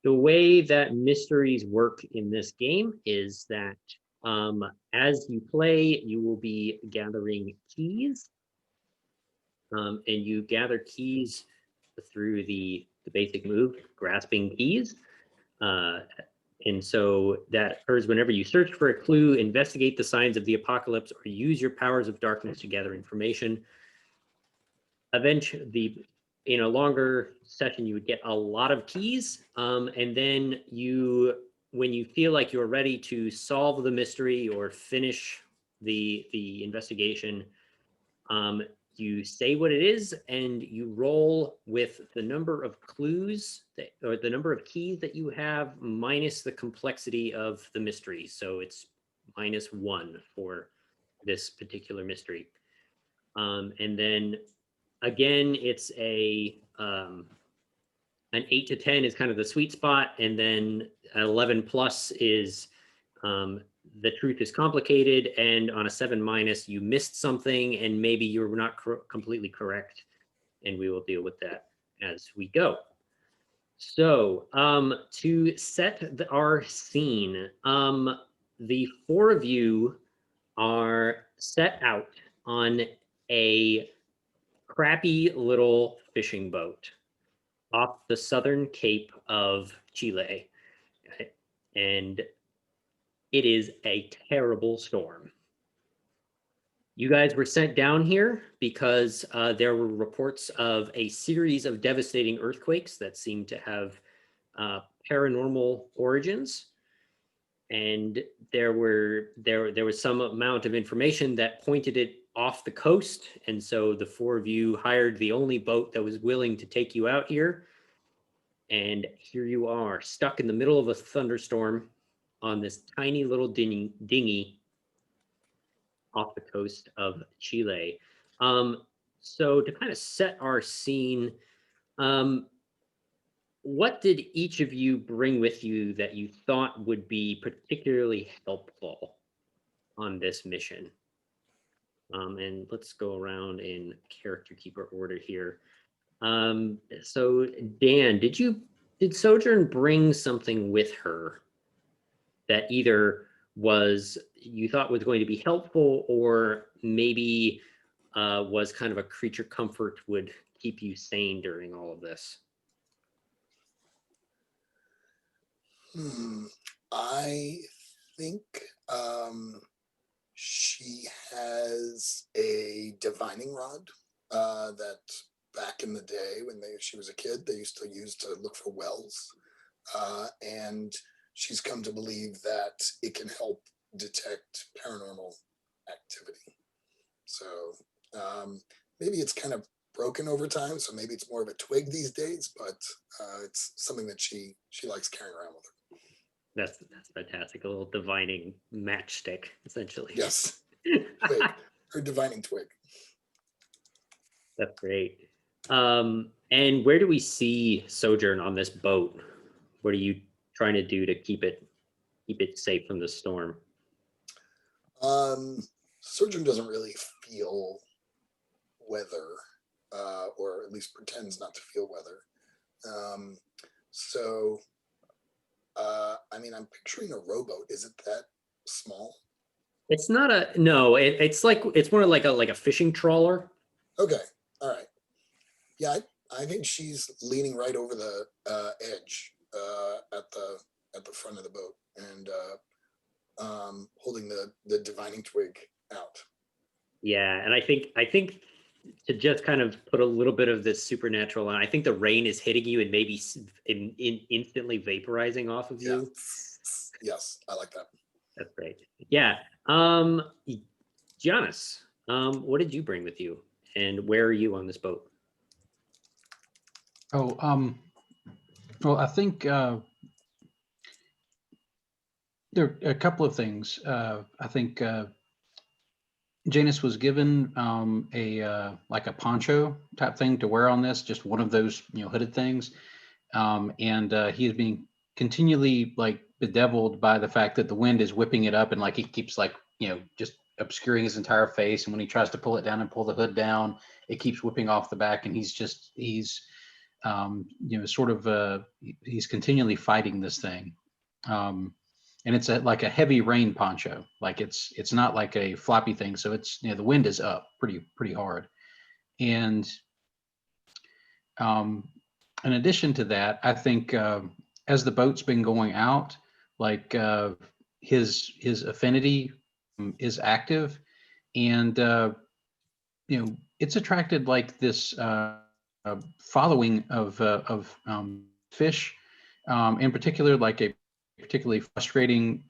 the way that mysteries work in this game is that as you play, you will be gathering keys. And you gather keys through the basic move, grasping keys. And so that occurs whenever you search for a clue, investigate the signs of the apocalypse, or use your powers of darkness to gather information. Eventually, in a longer session, you would get a lot of keys. And then when you feel like you're ready to solve the mystery or finish the investigation, you say what it is, and you roll with the number of clues or the number of keys that you have minus the complexity of the mystery. So it's -1 for this particular mystery. And then Again, it's an 8 to 10 is kind of the sweet spot, and then an 11 plus is the truth is complicated, and on a 7 minus, you missed something, and maybe you're not completely correct, and we will deal with that as we go. So to set our scene, the four of you are set out on a crappy little fishing boat off the southern cape of Chile. And it is a terrible storm. You guys were sent down here because there were reports of a series of devastating earthquakes that seemed to have paranormal origins. And there was some amount of information that pointed it off the coast. And so the four of you hired the only boat that was willing to take you out here. And here you are, stuck in the middle of a thunderstorm on this tiny little dinghy off the coast of Chile. So to kind of set our scene, what did each of you bring with you that you thought would be particularly helpful on this mission? And let's go around in character keeper order here. So Dan, did Sojourn bring something with her that either you thought was going to be helpful, or maybe was kind of a creature comfort, would keep you sane during all of this? I think she has a divining rod that back in the day when she was a kid, they used to use to look for wells. And she's come to believe that it can help detect paranormal activity. So maybe it's kind of broken over time, so maybe it's more of a twig these days, but it's something that she likes carrying around with her. That's fantastic. A little divining matchstick, essentially. Yes. Twig. Her divining twig. That's great. And where do we see Sojourn on this boat? What are you trying to do to keep it safe from the storm? Sojourn doesn't really feel weather, or at least pretends not to feel weather. I mean, I'm picturing a rowboat. Is it that small? It's not it's more like a fishing trawler. Okay, all right. Yeah, I think she's leaning right over the edge at the front of the boat and holding the divining twig out. Yeah, and I think to just kind of put a little bit of this supernatural on, I think the rain is hitting you and maybe instantly vaporizing off of you. Yes, I like that. That's great. Yeah. Giannis, what did you bring with you, and where are you on this boat? Oh, well, I think there are a couple of things. I think Janus was given like a poncho type thing to wear on this, just one of those hooded things, and he is being continually like bedeviled by the fact that the wind is whipping it up, and like he keeps like just obscuring his entire face, and when he tries to pull it down and pull the hood down, it keeps whipping off the back, and he's he's continually fighting this thing. And it's like a heavy rain poncho. Like it's not like a floppy thing. So it's, the wind is up pretty hard. And in addition to that, I think as the boat's been going out, like his affinity is active, and it's attracted like this following of fish, in particular, like a particularly frustrating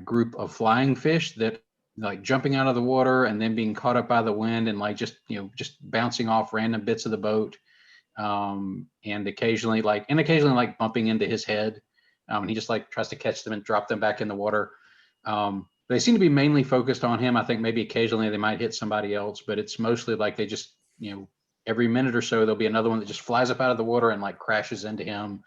group of flying fish that like jumping out of the water and then being caught up by the wind and like just bouncing off random bits of the boat, and occasionally like bumping into his head, and he just like tries to catch them and drop them back in the water. They seem to be mainly focused on him. I think maybe occasionally they might hit somebody else, but it's mostly like they just every minute or so, there'll be another one that just flies up out of the water and like crashes into him,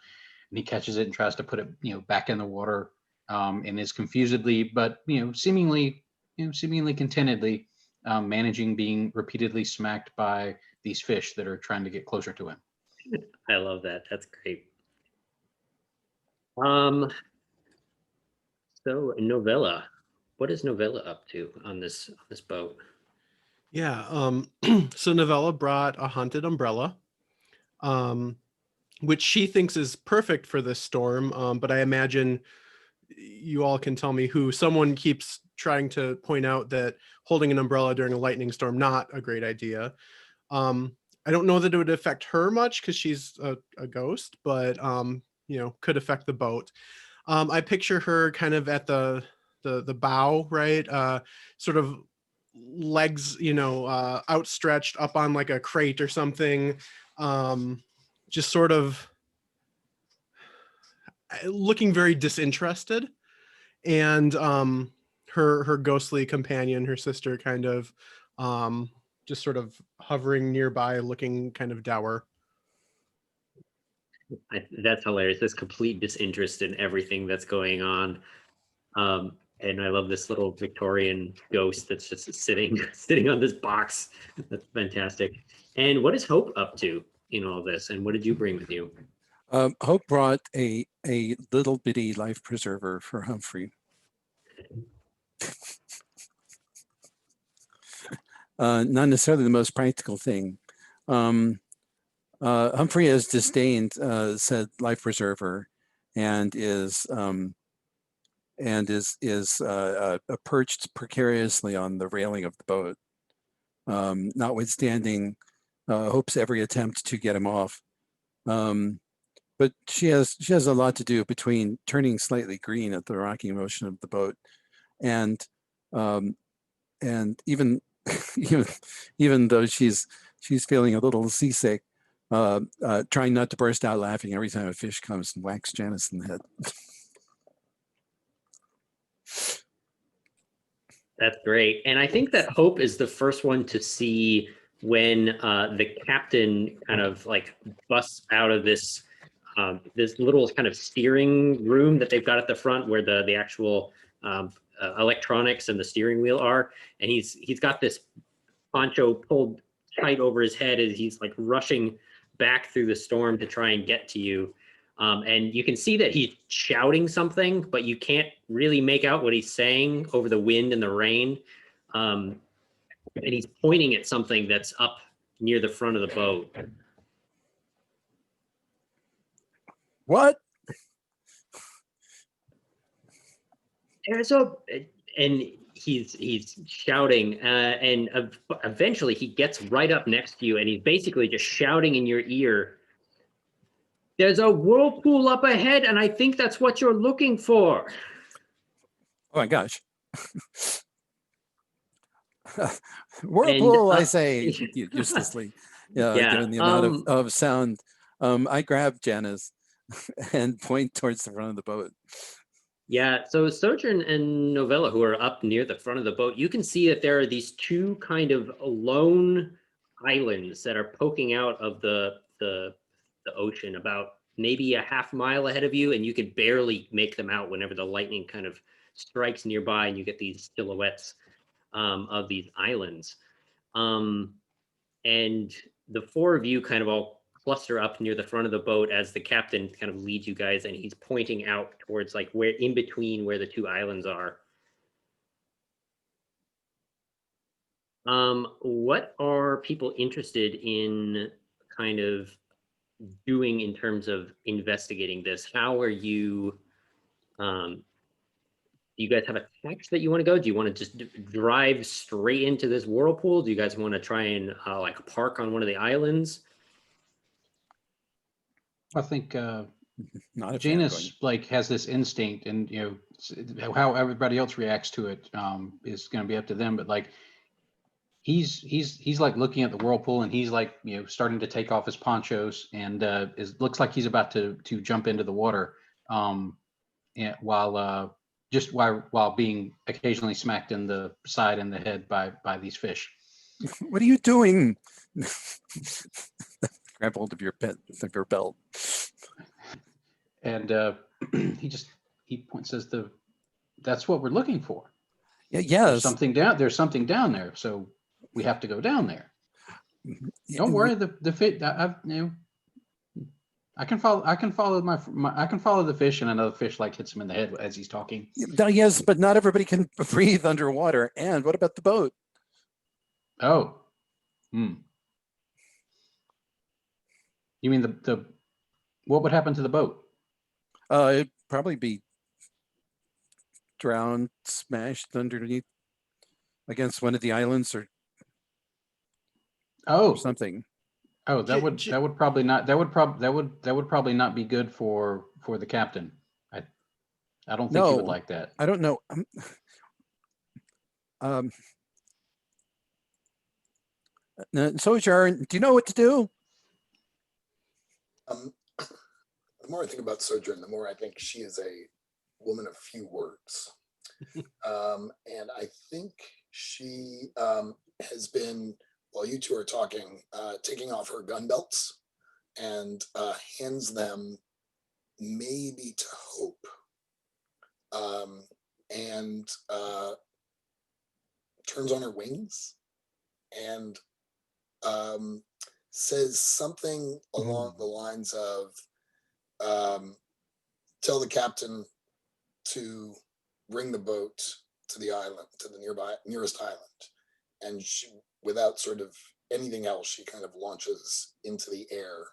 and he catches it and tries to put it, back in the water, and is confusedly, but seemingly contentedly, managing being repeatedly smacked by these fish that are trying to get closer to him. I love that. That's great. So Novella, what is Novella up to on this boat? Yeah. So Novella brought a haunted umbrella, which she thinks is perfect for this storm. But I imagine you all can tell me who. Someone keeps trying to point out that holding an umbrella during a lightning storm, not a great idea. I don't know that it would affect her much because she's a ghost, but could affect the boat. I picture her kind of at the bow, right? Sort of legs, outstretched up on like a crate or something. Just sort of looking very disinterested. And her ghostly companion, her sister, kind of just sort of hovering nearby, looking kind of dour. That's hilarious. This complete disinterest in everything that's going on. And I love this little Victorian ghost that's just sitting on this box. That's fantastic. And what is Hope up to in all this? And what did you bring with you? Hope brought a little bitty life preserver for Humphrey. Not necessarily the most practical thing. Humphrey has disdained said life preserver, and is perched precariously on the railing of the boat, notwithstanding Hope's every attempt to get him off. But she has a lot to do between turning slightly green at the rocking motion of the boat, and even even though she's feeling a little seasick, trying not to burst out laughing every time a fish comes and whacks Janice in the head. That's great. And I think that Hope is the first one to see when the captain kind of like busts out of this this little kind of steering room that they've got at the front where the actual electronics and the steering wheel are. And he's got this poncho pulled tight over his head as he's like rushing back through the storm to try and get to you. And you can see that he's shouting something, but you can't really make out what he's saying over the wind and the rain. And he's pointing at something that's up near the front of the boat. What? And he's shouting, and eventually he gets right up next to you, and he's basically just shouting in your ear, "There's a whirlpool up ahead, and I think that's what you're looking for." Oh my gosh. Whirlpool, I say uselessly, given the amount of sound. I grab Janice and point towards the front of the boat. Yeah, so Sojourn and Novella, who are up near the front of the boat, you can see that there are these two kind of lone islands that are poking out of the ocean about maybe a half mile ahead of you, and you can barely make them out whenever the lightning kind of strikes nearby, and you get these silhouettes of these islands. And the four of you kind of all cluster up near the front of the boat as the captain kind of leads you guys, and he's pointing out towards like where in between where the two islands are. What are people interested in kind of doing in terms of investigating this? How are you, do you guys have a text that you want to go? Do you want to just drive straight into this whirlpool? Do you guys want to try and like park on one of the islands? I think Not Janus like has this instinct, and how everybody else reacts to it is going to be up to them. But like he's like looking at the whirlpool, and he's like starting to take off his ponchos, and looks like he's about to jump into the water, and while being occasionally smacked in the side and the head by these fish. What are you doing? Grab hold of your belt. And he points, says that's what we're looking for. Yeah, There's yes. there's something down there, so we have to go down there. Don't worry, the fish. I can follow the fish, and another fish like hits him in the head as he's talking. Yes, but not everybody can breathe underwater. And what about the boat? Oh, You mean the what would happen to the boat? It'd probably be drowned, smashed underneath against one of the islands or something. Oh, that would probably probably not be good for the captain. I don't think he would like that. I don't know. Sojourn, do you know what to do? The more I think about Sojourn, the more I think she is a woman of few words. And I think she has been, while you two are talking, taking off her gun belts and hands them maybe to Hope. And turns on her wings and says something along the lines of, tell the captain to bring the boat to the island, to the nearest island. And she, without sort of anything else, she kind of launches into the air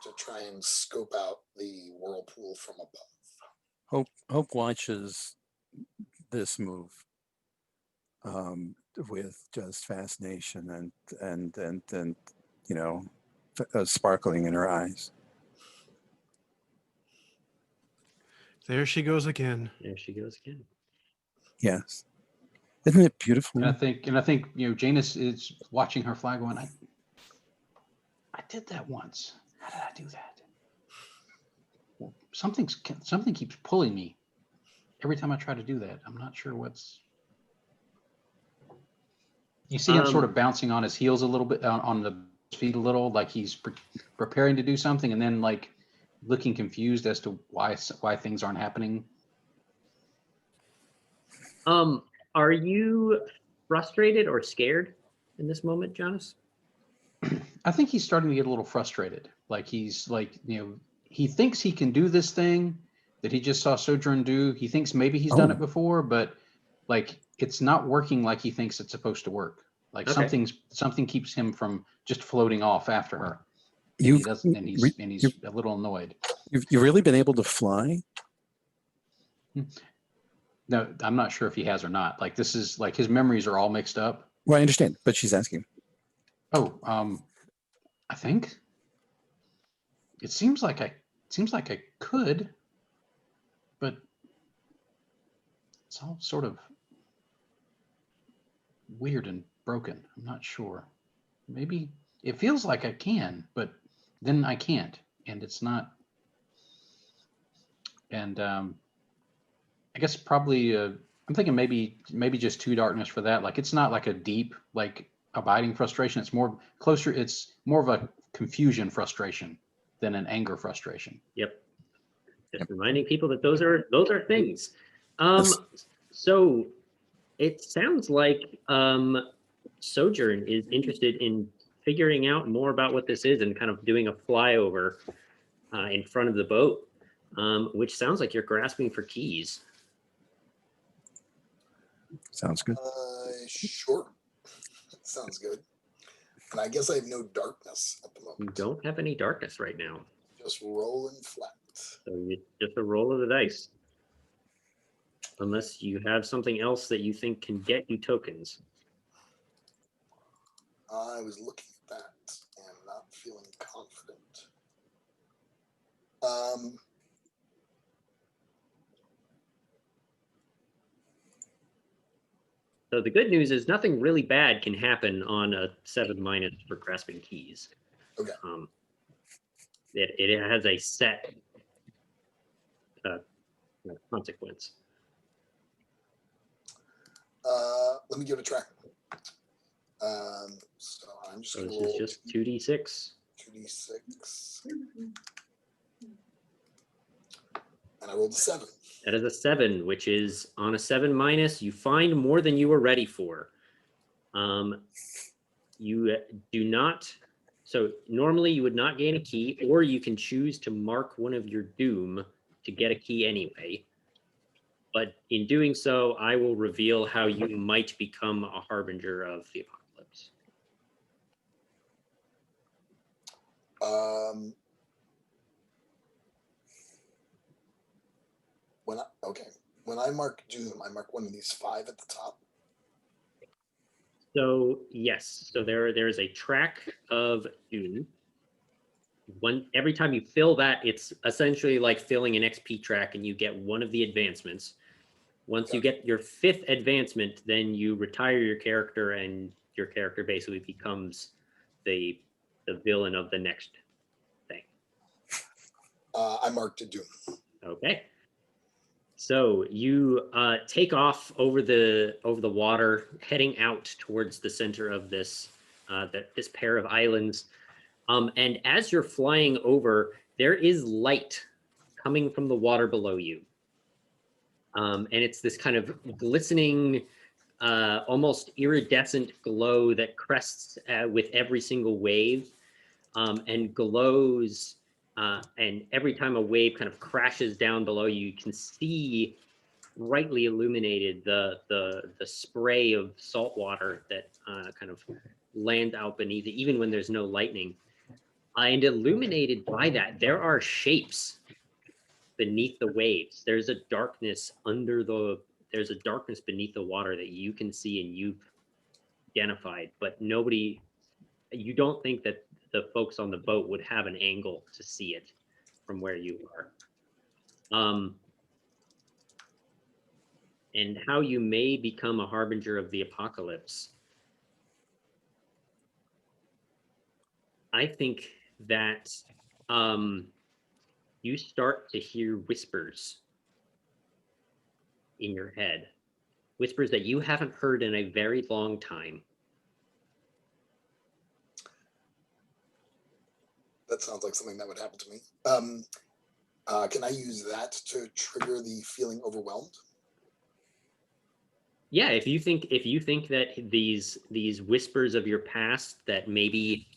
to try and scope out the whirlpool from above. Hope watches this move with just fascination and sparkling in her eyes. There she goes again. There she goes again. Yes. Isn't it beautiful? And I think Janus is watching her fly going, I did that once. How did I do that? Well, something keeps pulling me every time I try to do that. I'm not sure what's. You see him sort of bouncing on his heels a little bit, on the feet a little, like he's preparing to do something, and then like looking confused as to why things aren't happening. Are you frustrated or scared in this moment, Jonas? I think he's starting to get a little frustrated. Like he's like, he thinks he can do this thing that he just saw Sojourn do. He thinks maybe he's done it before, but like it's not working like he thinks it's supposed to work. Like something keeps him from just floating off after her. He doesn't, and he's a little annoyed. You've really been able to fly? No, I'm not sure if he has or not. Like this is like his memories are all mixed up. Well, I understand, but she's asking. Oh, I think it seems like I could, but it's all sort of weird and broken. I'm not sure. Maybe it feels like I can, but then I can't, and it's not. And I guess probably I'm thinking maybe just too darkness for that. Like it's not like a deep like abiding frustration. It's more closer. It's more of a confusion frustration than an anger frustration. Yep. Just reminding people that those are things. So it sounds like Sojourn is interested in figuring out more about what this is and kind of doing a flyover in front of the boat, which sounds like you're grasping for keys. Sounds good. Sure. Sounds good. And I guess I have no darkness at the moment. You don't have any darkness right now. Just rolling flat. So it's just a roll of the dice. Unless you have something else that you think can get you tokens. I was looking at that and not feeling confident. So the good news is nothing really bad can happen on a 7- for grasping keys. Okay. It has a set consequence. Let me give it a try. So I'm just So going to this is roll just 2d6. 2d6. And I rolled a 7. That is a 7, which is on a 7 minus. You find more than you were ready for. You do not. So normally you would not gain a key, or you can choose to mark one of your doom to get a key anyway. But in doing so, I will reveal how you might become a harbinger of the apocalypse. When I mark doom, I mark one of these 5 at the top. So yes, so there's a track of doom. Every time you fill that, it's essentially like filling an XP track, and you get one of the advancements. Once you get your 5th advancement, then you retire your character, and your character basically becomes the villain of the next thing. I marked a doom. Okay. So you take off over the water, heading out towards the center of this this pair of islands. And as you're flying over, there is light coming from the water below you. And it's this kind of glistening, almost iridescent glow that crests with every single wave, and glows. And every time a wave kind of crashes down below you, you can see brightly illuminated the spray of salt water that kind of lands out beneath it, even when there's no lightning. And illuminated by that, there are shapes beneath the waves. There's a darkness there's a darkness beneath the water that you can see and you've identified, but you don't think that the folks on the boat would have an angle to see it from where you are. And how you may become a harbinger of the apocalypse. I think that you start to hear whispers in your head, whispers that you haven't heard in a very long time. That sounds like something that would happen to me. Can I use that to trigger the feeling overwhelmed? Yeah, if you think that these whispers of your past, that maybe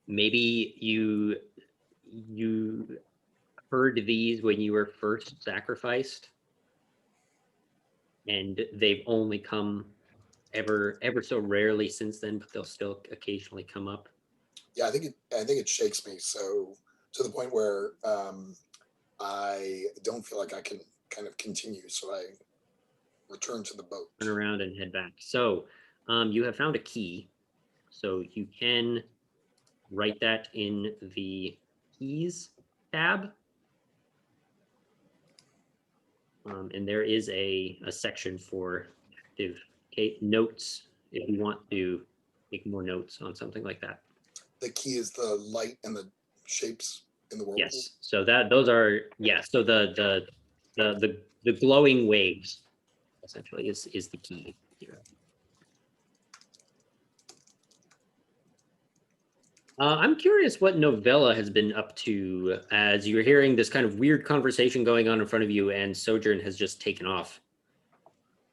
maybe you heard these when you were first sacrificed, and they've only come ever so rarely since then, but they'll still occasionally come up. Yeah, I think it shakes me so to the point where I don't feel like I can kind of continue, so I return to the boat. Turn around and head back. So you have found a key, so you can write that in the keys tab. And there is a section for active notes if you want to make more notes on something like that. The key is the light and the shapes in the whirlpool. Yes. So those are, yeah. So the glowing waves essentially is the key here. I'm curious what Novella has been up to as you're hearing this kind of weird conversation going on in front of you, and Sojourn has just taken off.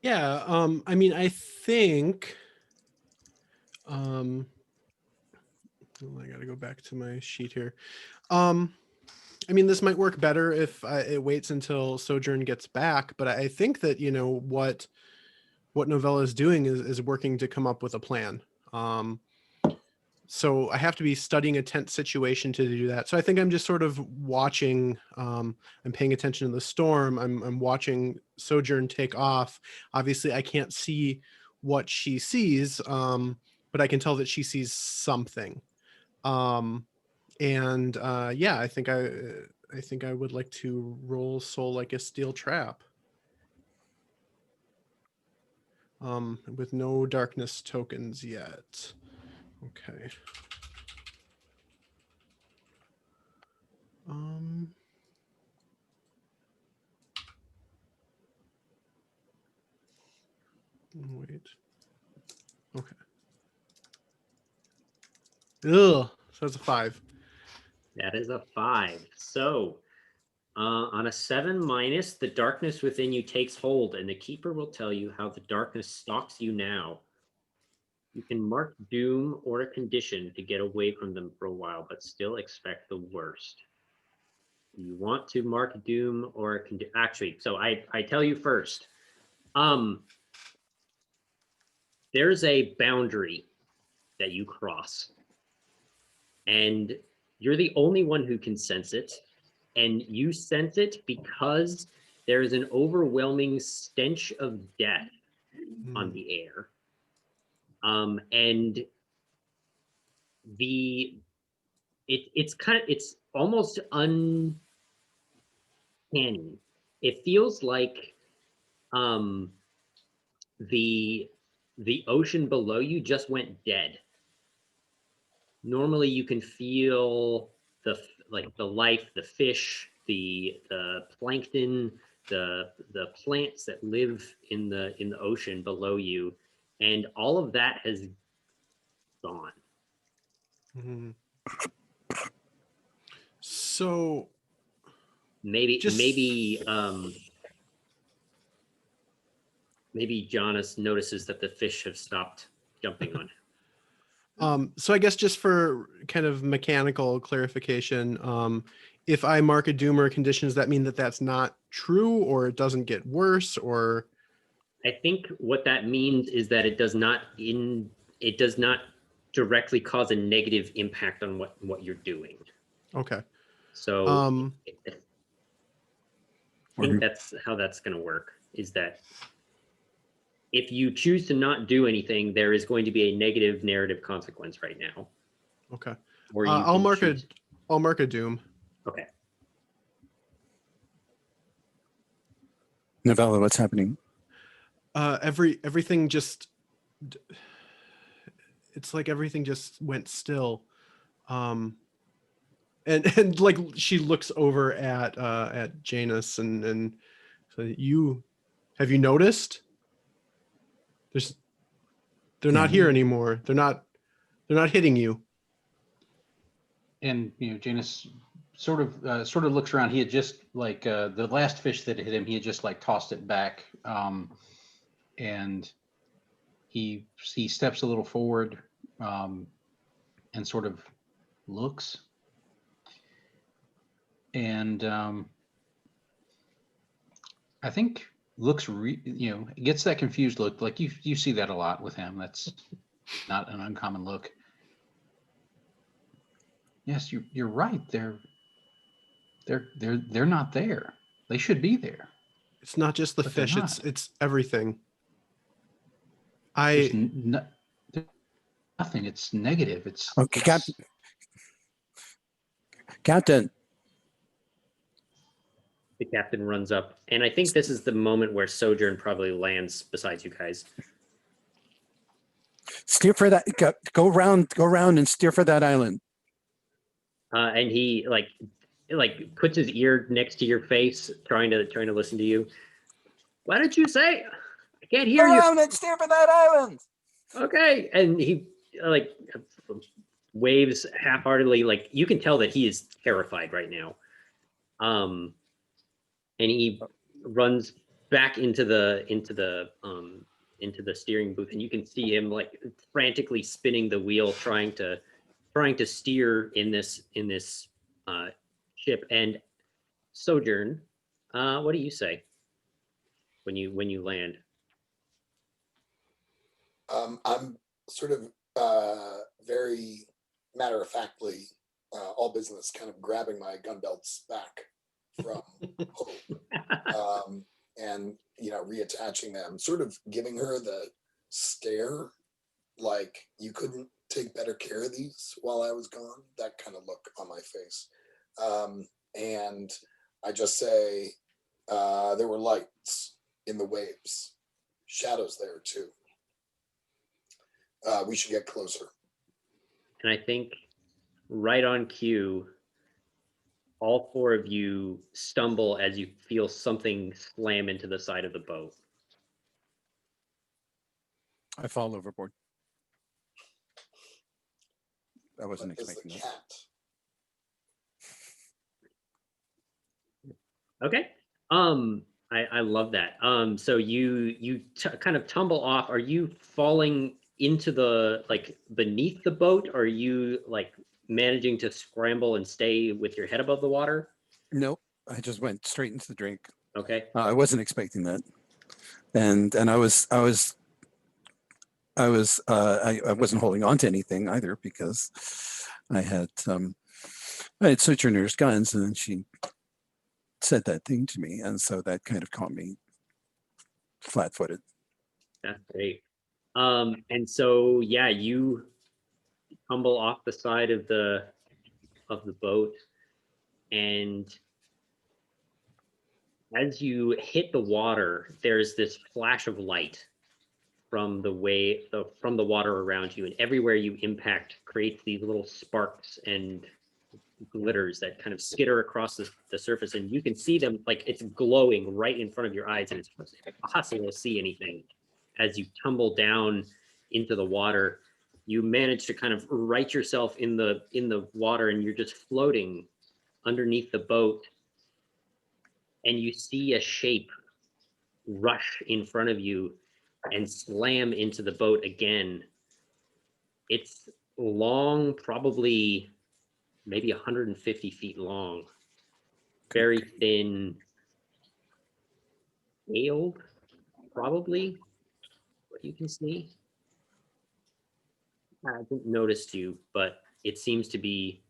Yeah, I mean, I think, I gotta go back to my sheet here. I mean, this might work better if it waits until Sojourn gets back, but I think that, you know, what Novella is doing is working to come up with a plan. So I have to be studying a tense situation to do that. So I think I'm just sort of watching, I'm paying attention to the storm. I'm watching Sojourn take off. Obviously I can't see what she sees, but I can tell that she sees something. Yeah, I think I would like to roll Soul Like a Steel Trap. With no darkness tokens yet. Okay. Wait. Okay. Ugh. So that's a 5. That is a 5. So on a 7 minus, the darkness within you takes hold, and the keeper will tell you how the darkness stalks you now. You can mark doom or a condition to get away from them for a while, but still expect the worst. You want to mark doom or a condition. Actually, so I tell you first. There's a boundary that you cross, and you're the only one who can sense it. And you sense it because there is an overwhelming stench of death on the air. And it's almost uncanny. It feels like the ocean below you just went dead. Normally you can feel the life, the fish, the plankton, the plants that live in the ocean below you, and all of that has gone. Mm-hmm. So Maybe just maybe Jonas notices that the fish have stopped jumping on him. So I guess just for kind of mechanical clarification, if I mark a doom or a condition, does that mean that that's not true, or it doesn't get worse, or? I think what that means is that it does not directly cause a negative impact on what you're doing. Okay. So I think that's how that's going to work, is that if you choose to not do anything, there is going to be a negative narrative consequence right now. Okay. Or I'll mark a doom. Okay. Novella, what's happening? Everything just, it's like everything just went still. And like she looks over at Janus and so have you noticed? They're not here anymore. They're not hitting you. And Janus sort of looks around. He had just the last fish that hit him, he had just tossed it back, and he steps a little forward, and sort of looks, and I think looks gets that confused look. Like you see that a lot with him. That's not an uncommon look. Yes, you're right. They're not there. They should be there. It's not just the But they're fish. not. It's everything. There's nothing. It's negative. Okay, Captain. The captain runs up, and I think this is the moment where Sojourn probably lands beside you guys. Steer for that. Go around and steer for that island. And he like puts his ear next to your face, trying to listen to you. What did you say? I can't hear you. Around and steer for that island. Okay. And he waves half-heartedly, like you can tell that he is terrified right now. And he runs back into the steering booth, and you can see him frantically spinning the wheel, trying to steer in this ship. And Sojourn, what do you say when you land? I'm sort of very matter-of-factly, all business, kind of grabbing my gun belts back from Hope, and reattaching them, sort of giving her the stare, like you couldn't take better care of these while I was gone. That kind of look on my face, and I just say, there were lights in the waves, shadows there too. We should get closer. And I think right on cue, all four of you stumble as you feel something slam into the side of the boat. I fall overboard. I wasn't What is the expecting that. cat? Okay. I love that. So you kind of tumble off. Are you falling into the like beneath the boat? Or are you like managing to scramble and stay with your head above the water? Nope, I just went straight into the drink. Okay. I wasn't expecting that, and I wasn't holding on to anything either because I had Sojourner's guns, and then she said that thing to me, and so that kind of caught me flat-footed. That's great. And so yeah, you tumble off the side of the boat, and as you hit the water, there's this flash of light from from the water around you, and everywhere you impact creates these little sparks and glitters that kind of skitter across the surface, and you can see them like it's glowing right in front of your eyes, and it's impossible to see anything. As you tumble down into the water, you manage to kind of right yourself in the water, and you're just floating underneath the boat, and you see a shape rush in front of you and slam into the boat again. It's long, probably maybe 150 feet long, very thin, scaled, probably, what you can see. I haven't noticed you, but it seems to be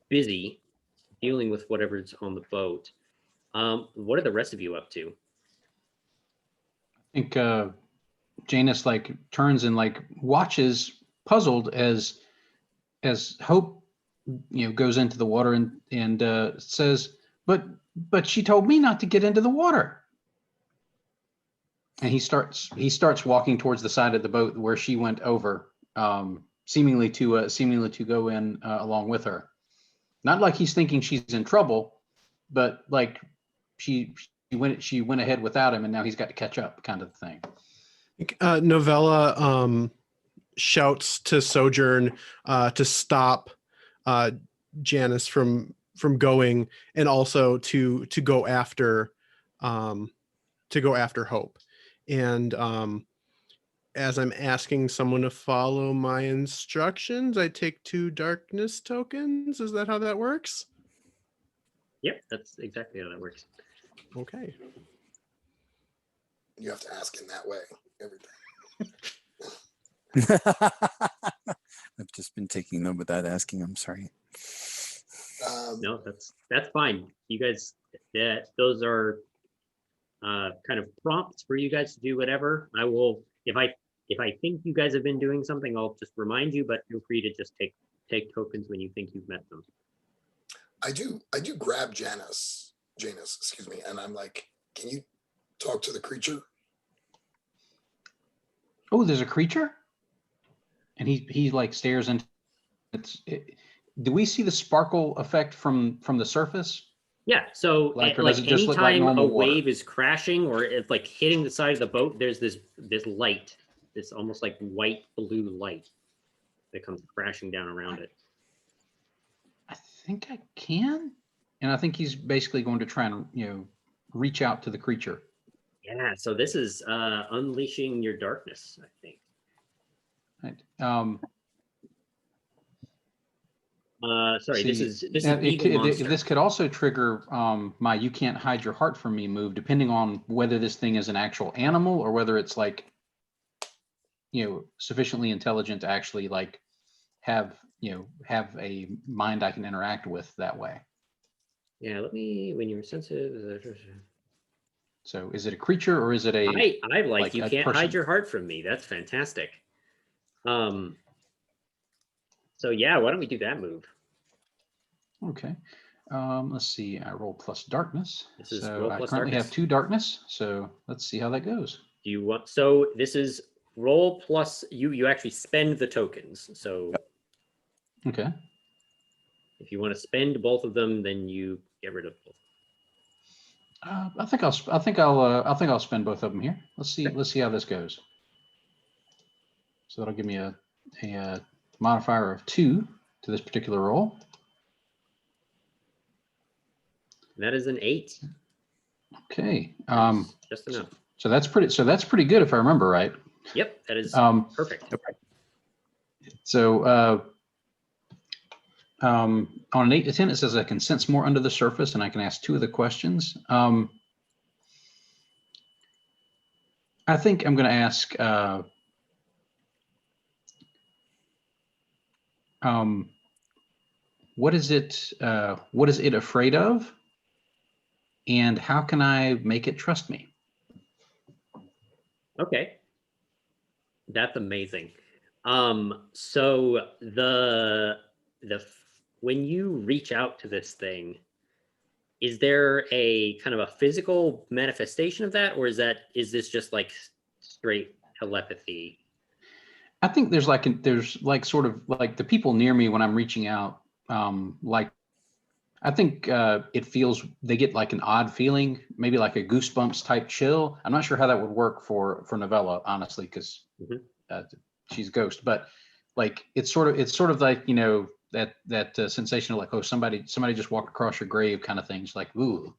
busy dealing with whatever's on the boat. What are the rest of you up to? I think Janus like turns and like watches puzzled as Hope goes into the water and says, but she told me not to get into the water. And he starts walking towards the side of the boat where she went over, seemingly to go in along with her. Not like he's thinking she's in trouble, but like she went ahead without him, and now he's got to catch up, kind of thing. Novella shouts to Sojourn to stop Janice from going, and also to go after Hope. And as I'm asking someone to follow my instructions, I take 2 darkness tokens. Is that how that works? Yep, that's exactly how that works. Okay. You have to ask in that way every time. I've just been taking them without asking. I'm sorry. No, that's fine. You guys, those are kind of prompts for you guys to do whatever. I will, if I think you guys have been doing something, I'll just remind you, but feel free to just take tokens when you think you've met them. I do grab Janus, excuse me, and I'm like, can you talk to the creature? Oh, there's a creature? And he like stares into do we see the sparkle effect from the surface? Yeah, so Like, or like does it just look like anytime a normal water? wave is crashing or if like hitting the side of the boat, there's this light, this almost like white blue light that comes crashing down around it. I think I can. And I think he's basically going to try and reach out to the creature. Yeah, so this is unleashing your darkness, I think. Right. Sorry, See, this is now, evil monster. this could also trigger my "you can't hide your heart from me" move, depending on whether this thing is an actual animal or whether it's like, sufficiently intelligent to actually like have a mind I can interact with that way. Yeah, when you're sensitive. So, is it a creature or is it a? I like you a can't person? hide your heart from me. That's fantastic. So yeah, why don't we do that move? Okay. Let's see. I roll plus darkness. This is So roll I plus currently darkness. have 2 darkness. So let's see how that goes. Do you want? So this is roll plus you actually spend the tokens. So Okay. if you want to spend both of them, then you get rid of both. I think I'll spend both of them here. Let's see how this goes. So that'll give me a modifier of 2 to this particular roll. That is an 8. Okay. That's just enough. So that's pretty good if I remember right. Yep, that is perfect. So on an 8 to 10, it says I can sense more under the surface and I can ask 2 of the questions. I think I'm going to ask what is it afraid of, and how can I make it trust me? Okay, that's amazing. So when you reach out to this thing, is there a kind of a physical manifestation of that, or is this just like straight telepathy? I think there's sort of like the people near me when I'm reaching out, like I think it feels, they get like an odd feeling, maybe like a goosebumps type chill. I'm not sure how that would work for Novella, honestly, because she's a ghost. But like it's sort of like, you know, that sensation of like, oh, somebody just walked across your grave kind of things, like ooh.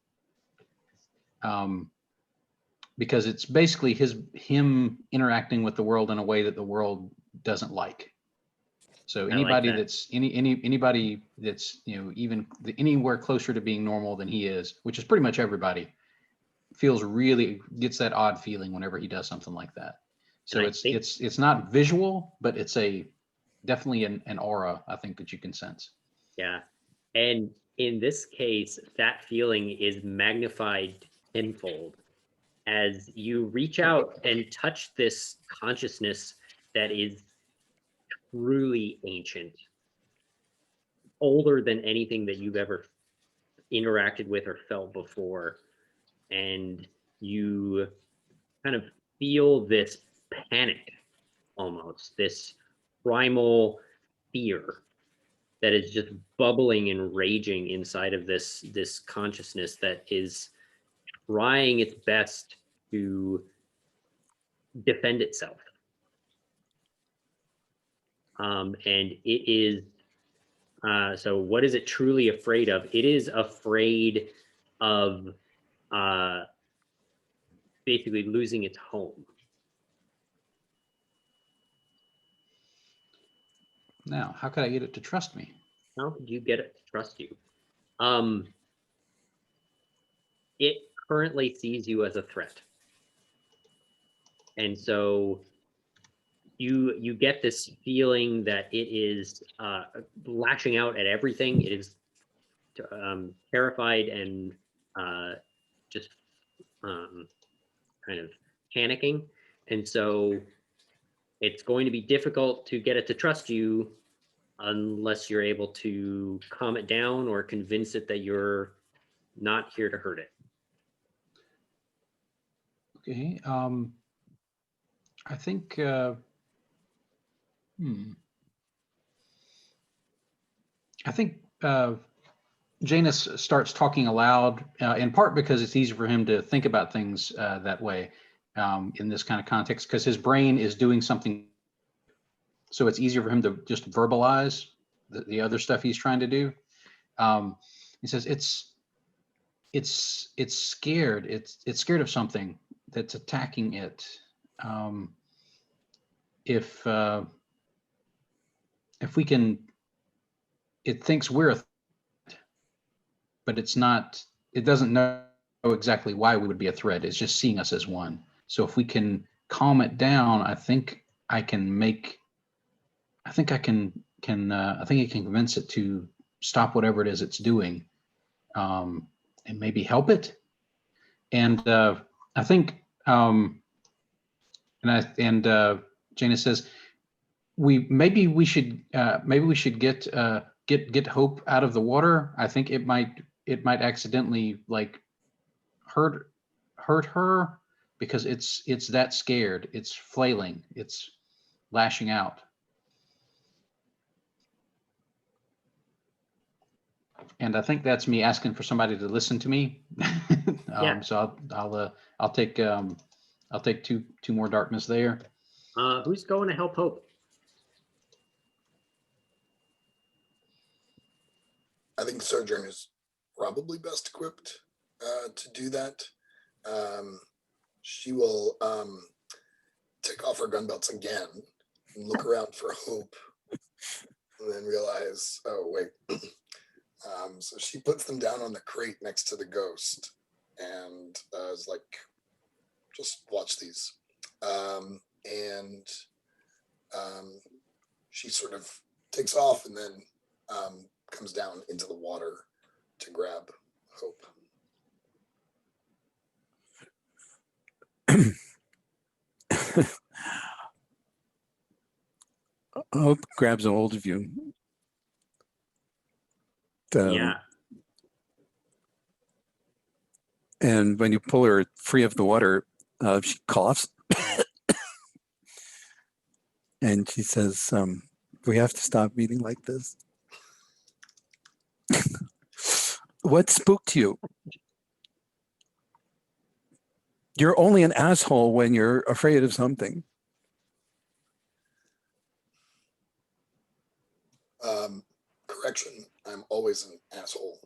Because it's basically him interacting with the world in a way that the world doesn't like. So anybody that's anybody that's, you know, even anywhere closer to being normal than he is, which is pretty much everybody, gets that odd feeling whenever he does something like that. So it's not visual, but it's definitely an aura, I think, that you can sense. Yeah, and in this case, that feeling is magnified tenfold as you reach out and touch this consciousness that is truly ancient, older than anything that you've ever interacted with or felt before. And you kind of feel this panic, almost this primal fear that is just bubbling and raging inside of this consciousness that is trying its best to defend itself. And it is, so what is it truly afraid of? It is afraid of basically losing its home. Now, how could I get it to trust me? How could you get it to trust you? It currently sees you as a threat. And so you get this feeling that it is lashing out at everything. It is terrified and just kind of panicking. And so it's going to be difficult to get it to trust you unless you're able to calm it down or convince it that you're not here to hurt it. Okay. I think I think Janus starts talking aloud, in part because it's easy for him to think about things that way in this kind of context, because his brain is doing something. So it's easier for him to just verbalize the other stuff he's trying to do. He says it's scared. It's scared of something that's attacking it. If we can, it thinks we're a threat, but it's not. It doesn't know exactly why we would be a threat. It's just seeing us as one. So if we can calm it down, I think I can convince it to stop whatever it is it's doing, and maybe help it. And I think, Jana says, maybe we should get Hope out of the water. I think it might accidentally like hurt her, because it's that scared. It's flailing. It's lashing out. And I think that's me asking for somebody to listen to me. Yeah. So I'll take two more darkness there. Who's going to help Hope? I think Sojourn is probably best equipped to do that. She will take off her gun belts again and look around for Hope, and then realize, oh wait. So she puts them down on the crate next to the ghost, and is like, just watch these. She sort of takes off and then comes down into the water to grab Hope. Hope grabs a hold of you. Yeah. And when you pull her free of the water, she coughs. And she says, we have to stop eating like this. What spooked you? You're only an asshole when you're afraid of something. Correction, I'm always an asshole.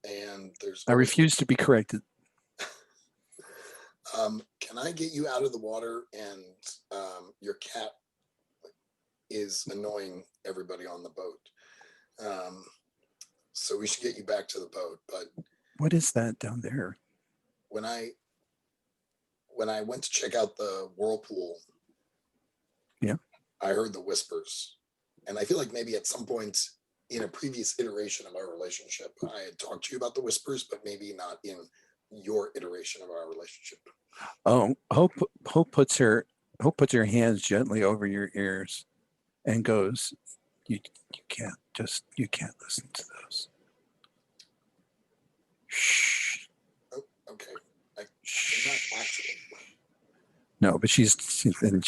And there's... I refuse to be corrected. Can I get you out of the water? And your cat is annoying everybody on the boat. So we should get you back to the boat. But what is that down there? When I went to check out the whirlpool, yeah, I heard the whispers. And I feel like maybe at some point in a previous iteration of our relationship, I had talked to you about the whispers, but maybe not in your iteration of our relationship. Oh, Hope puts her hands gently over your ears and goes, you can't listen to those. Shh. Oh, okay. I'm not actually. No, but she's going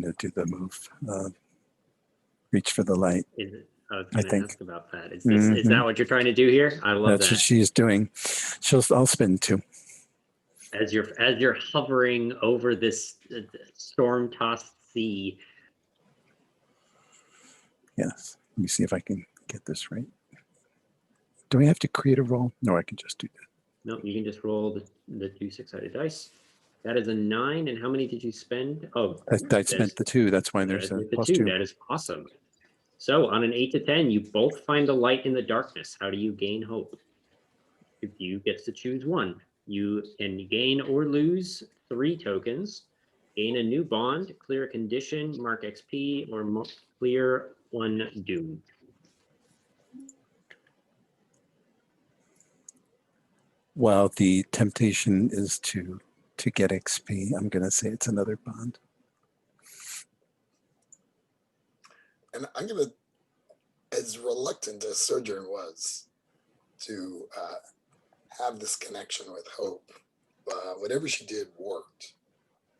to do the move, reach for the light. I was going to ask about that. Is Mm-hmm. that what you're trying to do here? I love that. That's what she's doing. I'll spin too. As you're hovering over this storm-tossed sea. Yes. Let me see if I can get this right. Do I have to create a roll? No, I can just do that. No, you can just roll the two six-sided dice. That is a 9. And how many did you spend? Oh, I spent the 2. That's why there's a +2. That is awesome. So on an 8 to 10, you both find a light in the darkness. How do you gain hope? If you get to choose one, you can gain or lose 3 tokens, gain a new bond, clear a condition, mark XP, or clear 1 doom. Well, the temptation is to get XP. I'm going to say it's another bond. And I'm going to, as reluctant as Sojourn was to have this connection with Hope, whatever she did worked.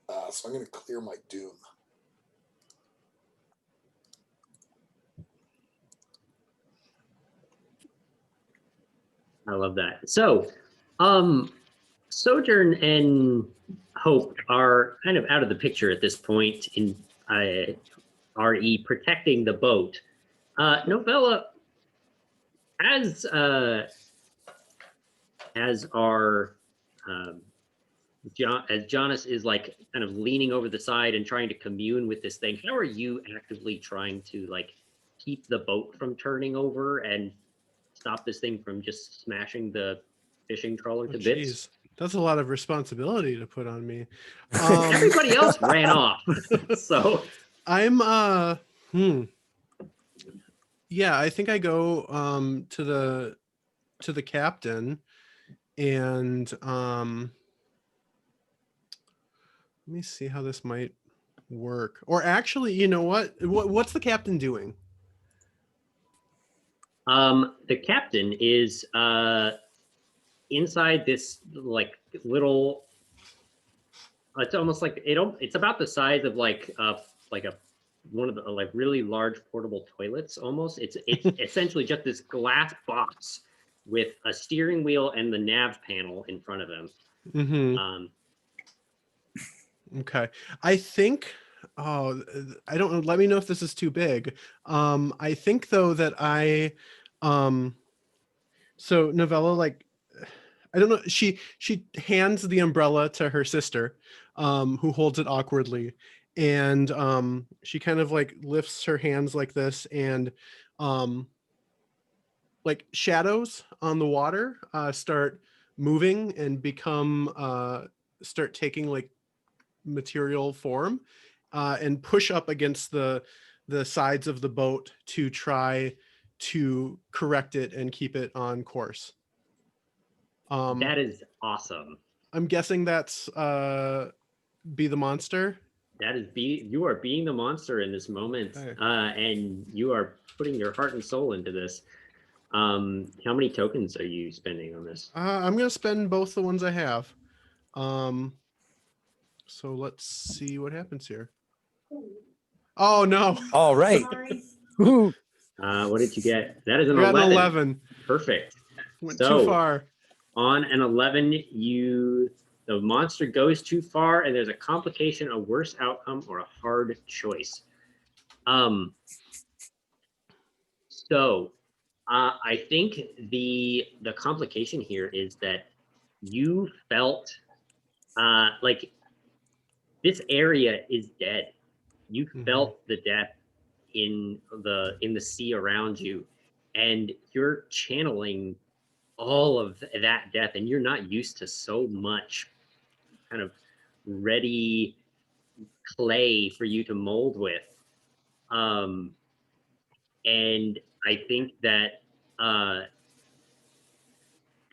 So I'm going to clear my doom. I love that. So, Sojourn and Hope are kind of out of the picture at this point in RE protecting the boat. Novella, as Jonas is like kind of leaning over the side and trying to commune with this thing, how are you actively trying to like keep the boat from turning over and stop this thing from just smashing the fishing trawler to bits? Geez. That's a lot of responsibility to put on me. Everybody else ran off. So I'm yeah, I think I go to the captain and let me see how this might work. Or actually, you know what's the captain doing? The captain is inside this like little, it's almost like it's about the size of like one of the like really large portable toilets almost. It's essentially just this glass box with a steering wheel and the nav panel in front of him. Mm-hmm. Okay. I think Oh, I don't know. Let me know if this is too big. I think though that so Novella, like, I don't know. She hands the umbrella to her sister, who holds it awkwardly, and she kind of like lifts her hands like this, and like shadows on the water start moving and start taking like material form, and push up against the sides of the boat to try to correct it and keep it on course. That is awesome. I'm guessing that's Be the Monster. That is you are being the monster in this moment, Okay. and you are putting your heart and soul into this. How many tokens are you spending on this? I'm gonna spend both the ones I have. So let's see what happens here. Oh no. All right. Woo-hoo. What did you get? That is I an got 11. an 11. Perfect. Went So, too far. On an 11, the monster goes too far, and there's a complication, a worse outcome, or a hard choice. I think the complication here is that you felt like this area is dead. You felt the death in the sea around you, and you're channeling all of that death, and you're not used to so much kind of ready clay for you to mold with. And I think that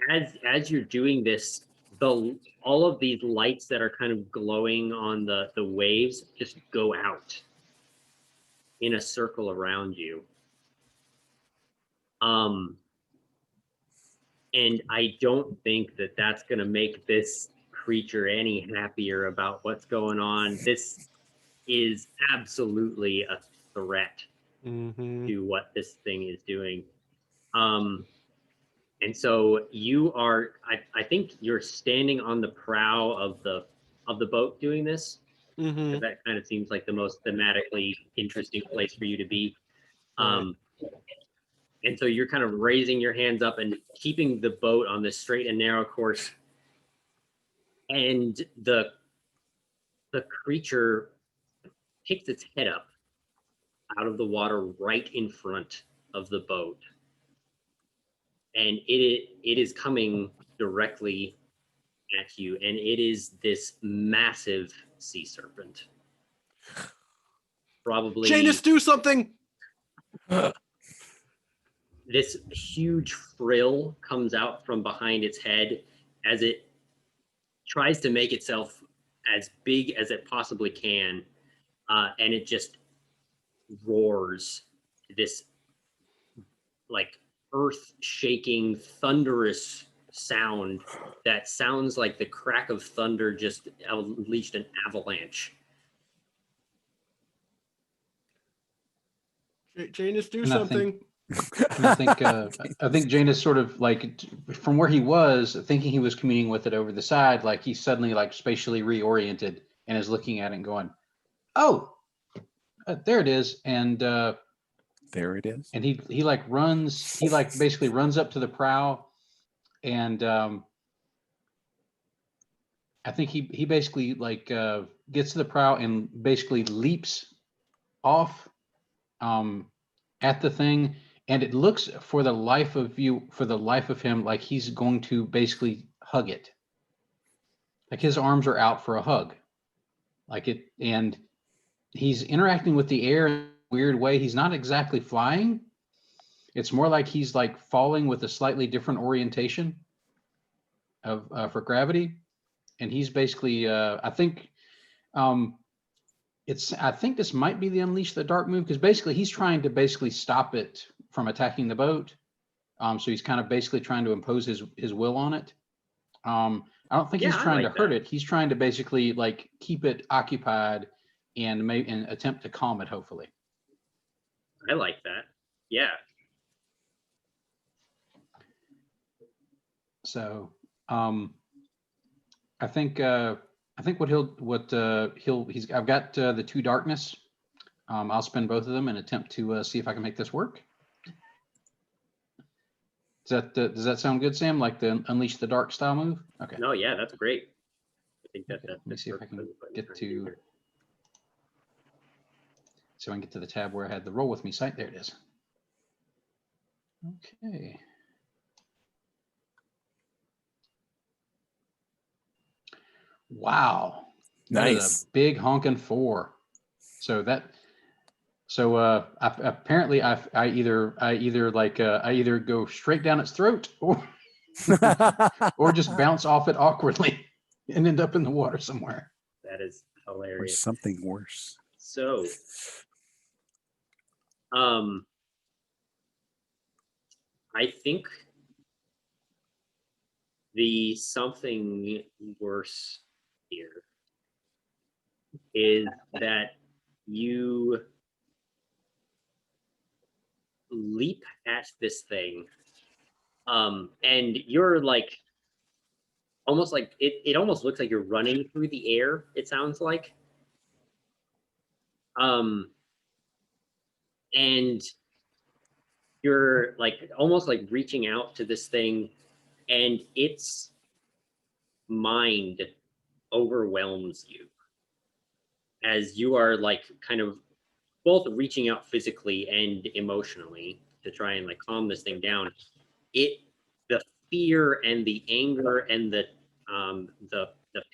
as you're doing this, all of these lights that are kind of glowing on the waves just go out in a circle around you. And I don't think that that's going to make this creature any happier about what's going on. This is absolutely a threat to what this thing is doing. And so you are, I think you're standing on the prow of the boat doing this. That kind of seems like the most thematically interesting place for you to be. And so you're kind of raising your hands up and keeping the boat on this straight and narrow course. And the creature picks its head up out of the water right in front of the boat. And it is coming directly at you, and it is this massive sea serpent. Probably Janus, do something. This huge frill comes out from behind its head as it tries to make itself as big as it possibly can, and it just roars this like earth-shaking, thunderous sound that sounds like the crack of thunder just unleashed an avalanche. Janus, do And something. I think Janus sort of like from where he was thinking he was communing with it over the side, like he's suddenly like spatially reoriented and is looking at it and going, "Oh, there it is," and There it is. and he like runs, he like basically runs up to the prow, and I think he basically like gets to the prow and basically leaps off at the thing, and it looks for the life of him like he's going to basically hug it. Like his arms are out for a hug. Like it, and he's interacting with the air in a weird way. He's not exactly flying. It's more like he's like falling with a slightly different orientation of for gravity. And he's basically I think this might be the Unleash the Dark move, because basically he's trying to basically stop it from attacking the boat. So he's kind of basically trying to impose his will on it. I don't think he's trying to hurt it. He's trying to basically like keep it occupied and attempt to calm it, hopefully. I like that. Yeah. So I think I think I've got the 2 darkness. I'll spend both of them and attempt to see if I can make this work. Does that sound good, Sam? Like the unleash the dark style move? Okay. No, yeah, that's great. I think Okay, let me see if I can get to. So I can get to the tab where I had the roll with me site. There it is. Okay. Wow. That is Nice. a big honking 4. So apparently I either go straight down its throat or just bounce off it awkwardly and end up in the water somewhere. That is Or hilarious. something worse. So, I think the something worse here is that you leap at this thing, and you're like almost like it almost looks like you're running through the air, it sounds like. And you're like almost like reaching out to this thing, and its mind overwhelms you as you are like kind of both reaching out physically and emotionally to try and like calm this thing down. The fear and the anger and the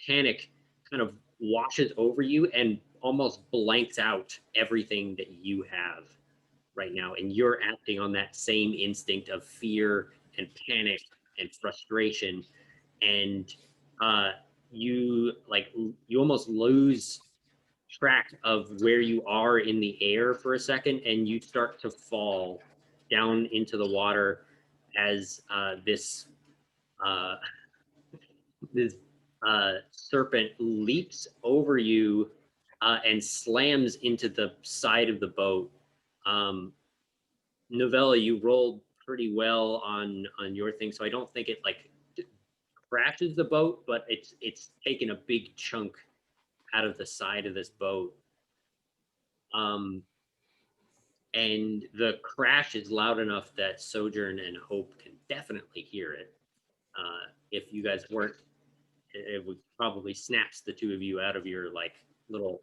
panic kind of washes over you and almost blanks out everything that you have right now, and you're acting on that same instinct of fear and panic and frustration, and you almost lose track of where you are in the air for a second, and you start to fall down into the water as this serpent leaps over you and slams into the side of the boat. Novella, you rolled pretty well on your thing, so I don't think it like crashes the boat, but it's taken a big chunk out of the side of this boat. And the crash is loud enough that Sojourn and Hope can definitely hear it. If you guys weren't, it would probably snaps the 2 of you out of your like little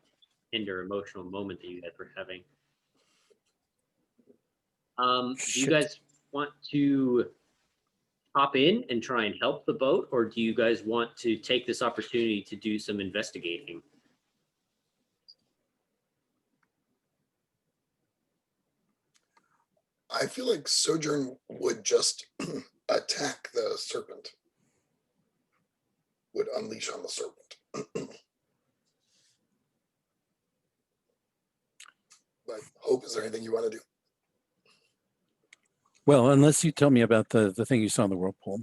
tender emotional moment that you guys were having. Do you guys want to hop in and try and help the boat, or do you guys want to take this opportunity to do some investigating? I feel like Sojourn would just attack the serpent, would unleash on the serpent. But Hope, is there anything you want to do? Well, unless you tell me about the thing you saw in the whirlpool.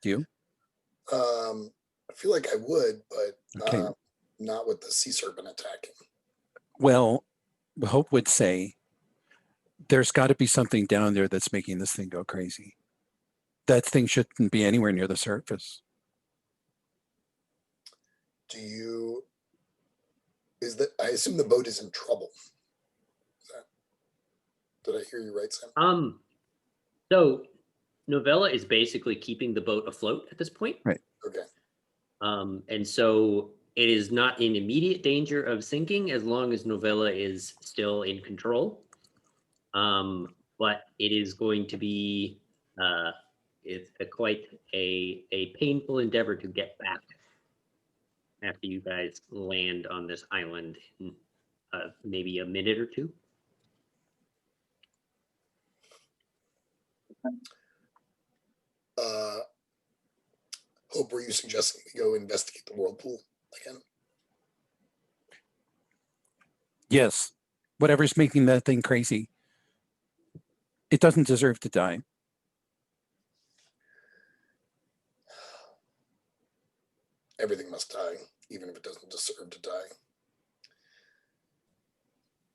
Do you? I feel like I would, but Okay. not with the sea serpent attacking. Well, Hope would say there's got to be something down there that's making this thing go crazy. That thing shouldn't be anywhere near the surface. I assume the boat is in trouble. Did I hear you right, Sam? So Novella is basically keeping the boat afloat at this point. Right. Okay. And so it is not in immediate danger of sinking as long as Novella is still in control. But it is going to be it's quite a painful endeavor to get back after you guys land on this island in maybe a minute or 2. Hope, were you suggesting we go investigate the whirlpool again? Yes. Whatever's making that thing crazy. It doesn't deserve to die. Everything must die, even if it doesn't deserve to die.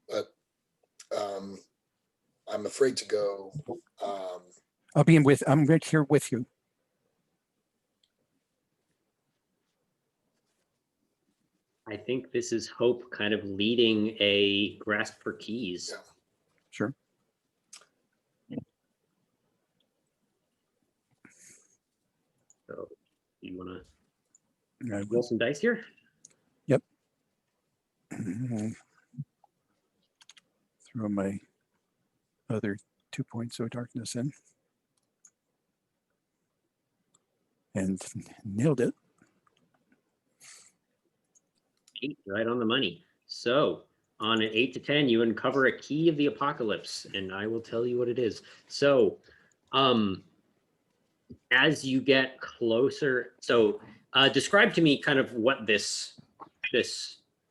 But I'm afraid to go. I'm right here with you. I think this is Hope kind of leading a grasp for keys. Yeah. Sure. So you want I to roll will. some dice here? Yep. Throw my other 2 points of darkness in. And nailed it. 8, right on the money. So on an 8 to 10, you uncover a key of the apocalypse, and I will tell you what it is. So as you get closer, so describe to me kind of what this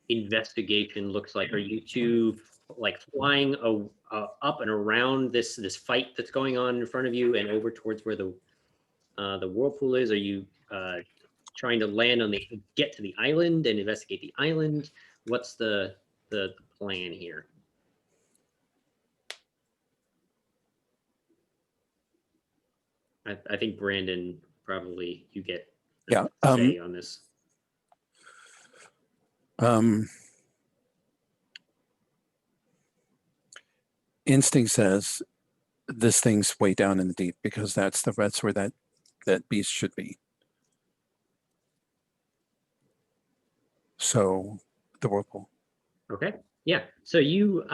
investigation looks like. Are you two like flying up and around this fight that's going on in front of you and over towards where the whirlpool is? Are you trying to land on get to the island and investigate the island? What's the plan here? I think Brandon, probably you get Yeah. say on this. Instinct says this thing's way down in the deep because that's where that beast should be. So the whirlpool. Okay. Yeah. So you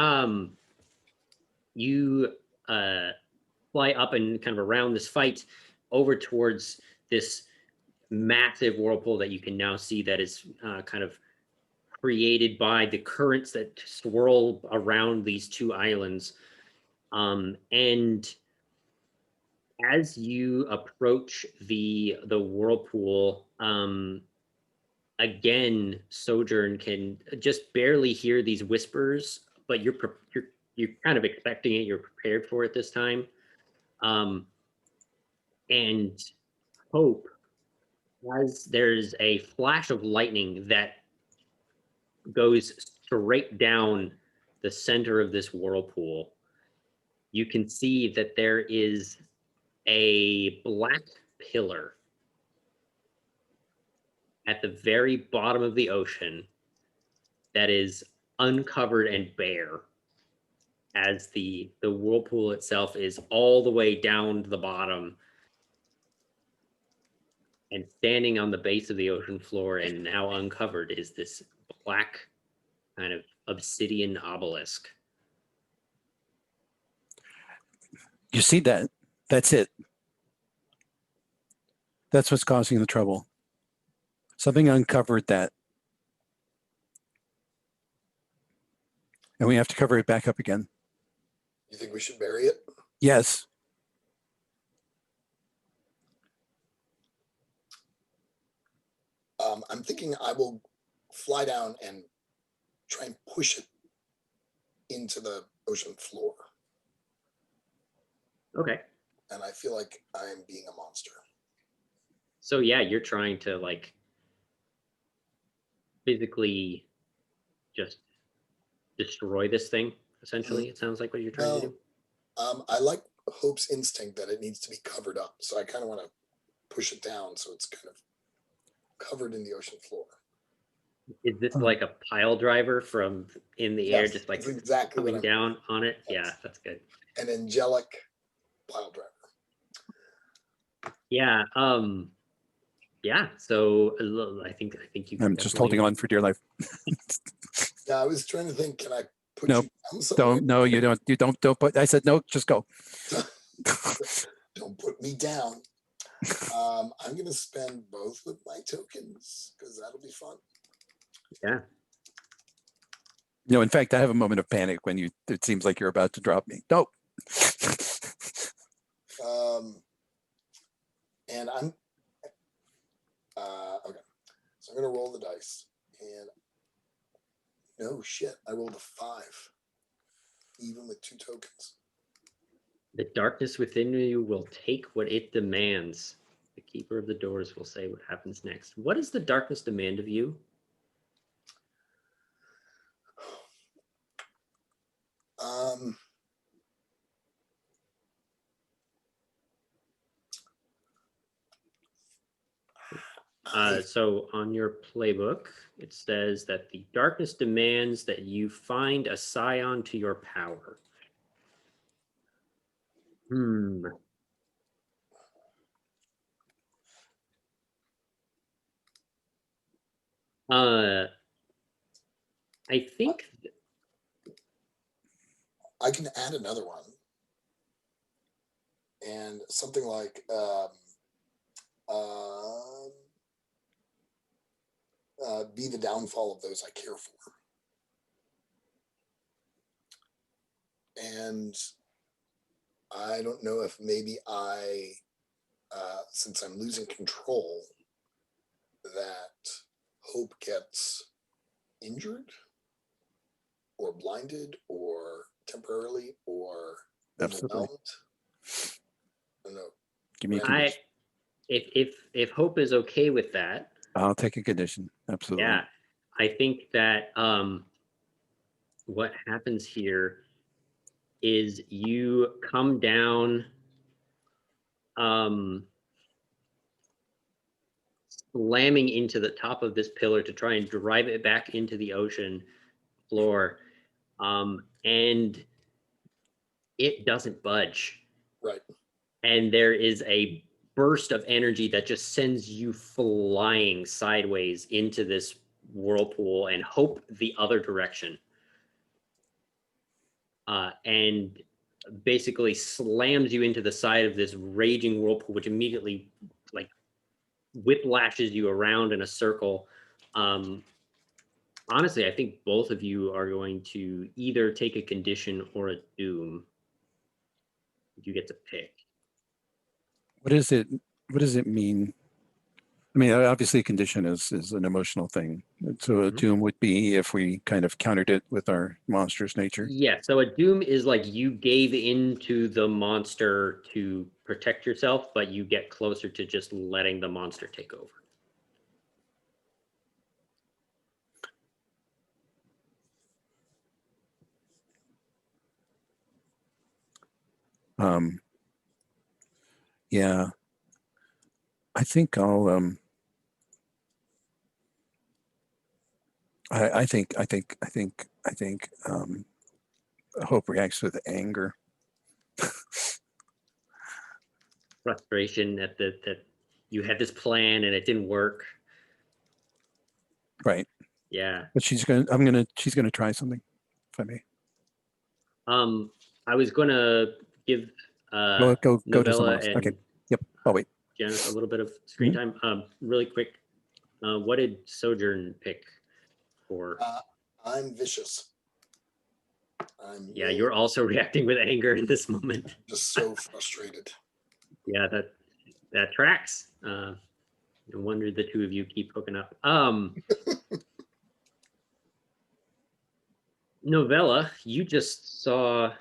fly up and kind of around this fight over towards this massive whirlpool that you can now see that is kind of created by the currents that swirl around these two islands. And as you approach the whirlpool, again, Sojourn can just barely hear these whispers, but you're kind of expecting it. You're prepared for it this time. And Hope, as there's a flash of lightning that goes straight down the center of this whirlpool, you can see that there is a black pillar at the very bottom of the ocean that is uncovered and bare, as the whirlpool itself is all the way down to the bottom, and standing on the base of the ocean floor and now uncovered is this black kind of obsidian obelisk. You see that? That's it. That's what's causing the trouble. Something uncovered that. And we have to cover it back up again. You think we should bury it? Yes. I'm thinking I will fly down and try and push it into the ocean floor. Okay. And I feel like I am being a monster. So yeah, you're trying to like physically just destroy this thing, essentially. It sounds like what you're trying to do. I like Hope's instinct that it needs to be covered up. So I kind of want to push it down so it's kind of covered in the ocean floor. Is this like a pile driver from in the air, just like exactly coming down on it? Yes. Yeah, that's good. An angelic pile driver. Yeah. Yeah. So I think you. I'm just holding on for dear life. Yeah, I was trying to think. Can I put No, you down somewhere? don't. No, you don't. You don't put. I said no. Just go. Don't put me down. I'm going to spend both of my tokens because that'll be fun. Yeah. No, in fact, I have a moment of panic when it seems like you're about to drop me. No. And I'm okay. So I'm going to roll the dice, and no shit, I rolled a 5, even with 2 tokens. The darkness within you will take what it demands. The keeper of the doors will say what happens next. What does the darkness demand of you? So on your playbook, it says that the darkness demands that you find a scion to your power. Hmm. I think I can add another one. And something like be the downfall of those I care for. And I don't know if maybe since I'm losing control, that Hope gets injured or blinded or temporarily or Absolutely. overwhelmed. I don't know. Give me a Brandon? condition. if Hope is okay with that, I'll take a condition. Absolutely. yeah, I think that what happens here is you come down slamming into the top of this pillar to try and drive it back into the ocean floor, and it doesn't budge. Right. And there is a burst of energy that just sends you flying sideways into this whirlpool and Hope the other direction. And basically slams you into the side of this raging whirlpool, which immediately like whiplashes you around in a circle. Honestly, I think both of you are going to either take a condition or a doom. You get to pick. What is it? What does it mean? I mean, obviously, condition is an emotional thing. So a Mhm. doom would be if we kind of countered it with our monstrous nature. Yeah, so a doom is like you gave into the monster to protect yourself, but you get closer to just letting the monster take over. Yeah, I think I'll. I think Hope reacts with anger. Frustration that you had this plan and it didn't work. Right. Yeah. But she's gonna try something, if I may. I was gonna give Go to someone Novella else. and Okay. Yep. I'll wait. Janice a little bit of screen time. Really quick, what did Sojourn pick for? I'm vicious. Yeah, you're also reacting with anger in this moment. Just so frustrated. Yeah, that tracks. No wonder the two of you keep hooking up. Novella, you just saw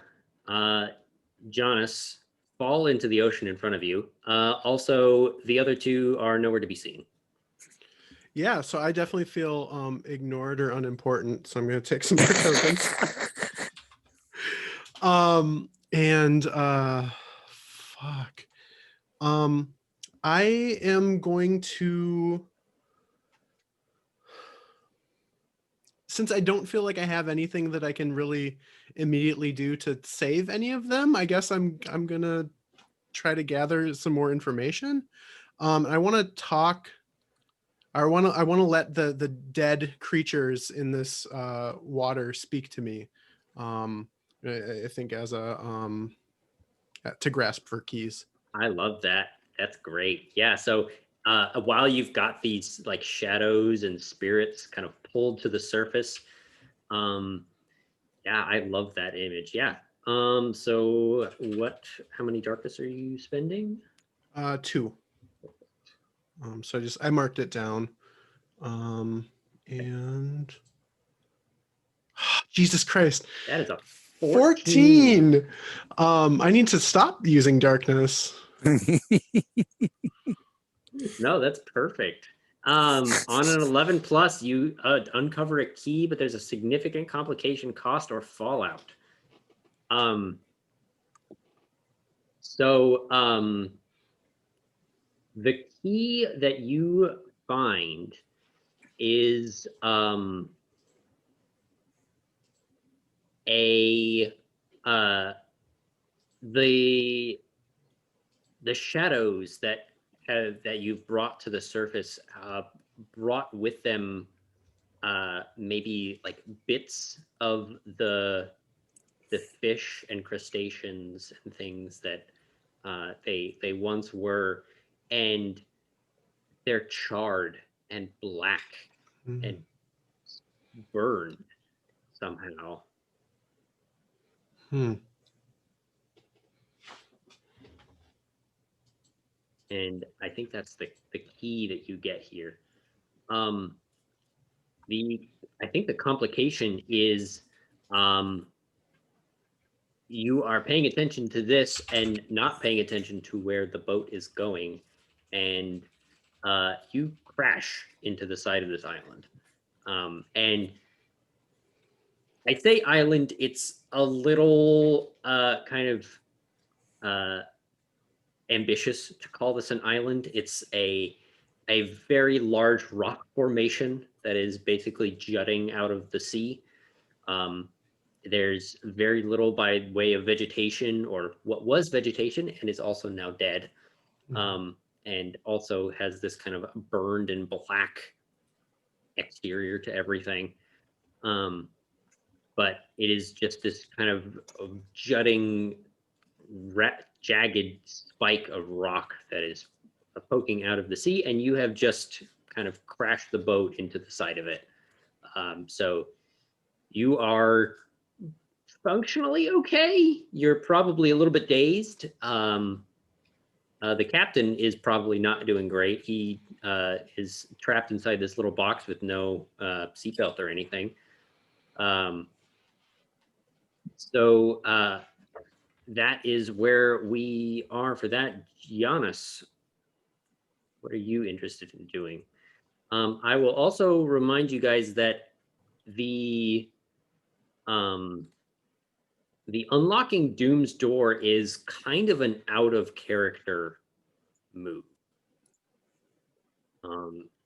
Jonas fall into the ocean in front of you. Also, the other two are nowhere to be seen. Yeah, so I definitely feel ignored or unimportant. So I'm going to take some more tokens. Fuck. I am going to, since I don't feel like I have anything that I can really immediately do to save any of them, I guess I'm gonna try to gather some more information. I want to talk. I want to let the dead creatures in this water speak to me. I think as a to grasp for keys. I love that. That's great. Yeah. So while you've got these like shadows and spirits kind of pulled to the surface, yeah, I love that image. Yeah. So how many darkness are you spending? 2. So I marked it down. And Jesus Christ. That is a 14. I need to stop using darkness. No, that's perfect. On an 11 plus, you uncover a key, but there's a significant complication, cost, or fallout. So the key that you find is the shadows that you've brought to the surface brought with them maybe like bits of the fish and crustaceans and things that they once were, and they're charred and black and burned somehow. And I think that's the key that you get here. I think the complication is you are paying attention to this and not paying attention to where the boat is going, and you crash into the side of this island. And I say island, it's a little kind of ambitious to call this an island. It's a very large rock formation that is basically jutting out of the sea. There's very little by way of vegetation, or what was vegetation and is also now dead, and also has this kind of burned and black exterior to everything. But it is just this kind of jutting, jagged spike of rock that is poking out of the sea, and you have just kind of crashed the boat into the side of it. So you are functionally okay. You're probably a little bit dazed. The captain is probably not doing great. He is trapped inside this little box with no seatbelt or anything. So that is where we are for that. Giannis, what are you interested in doing? I will also remind you guys that the unlocking Doom's door is kind of an out of character move.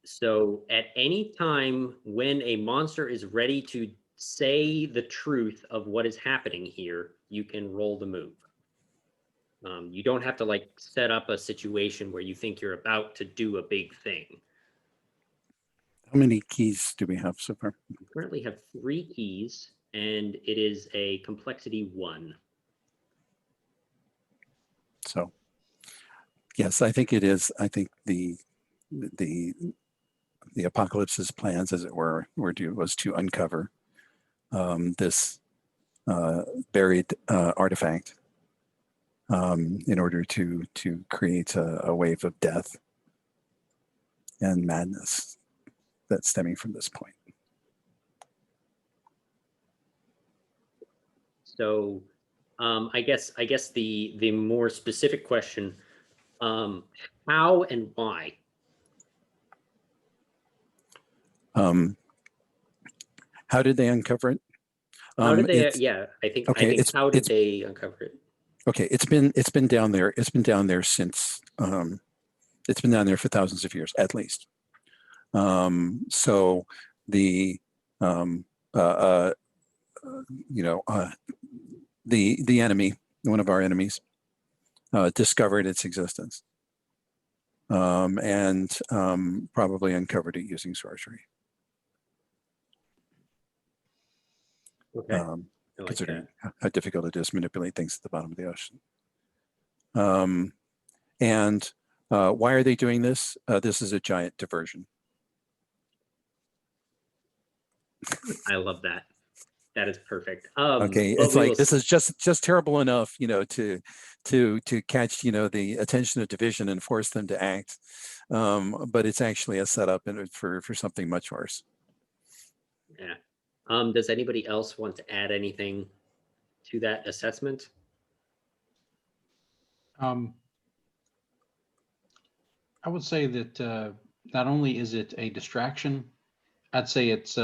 So at any time when a monster is ready to say the truth of what is happening here, you can roll the move. You don't have to like set up a situation where you think you're about to do a big thing. How many keys do we have so far? We currently have 3 keys, and it is a complexity 1. So, yes, I think it is. I think the apocalypse's plans, as it were was to uncover this buried artifact in order to create a wave of death and madness that's stemming from this point. So I guess the more specific question, how and why? How did they uncover it? How did they? Yeah, I think. Okay, I think how did they uncover it? Okay, it's been down there. It's been down there since. It's been down there for thousands of years, at least. So the the enemy, one of our enemies, discovered its existence, and probably uncovered it using sorcery. Okay. Like considering how difficult it is to manipulate things at the bottom of the ocean. And why are they doing this? This is a giant diversion. I love that. That is perfect. Okay, it's like this is just terrible enough, to catch, the attention of division and force them to act. But it's actually a setup for something much worse. Yeah. Does anybody else want to add anything to that assessment? I would say that not only is it a distraction, I'd say it's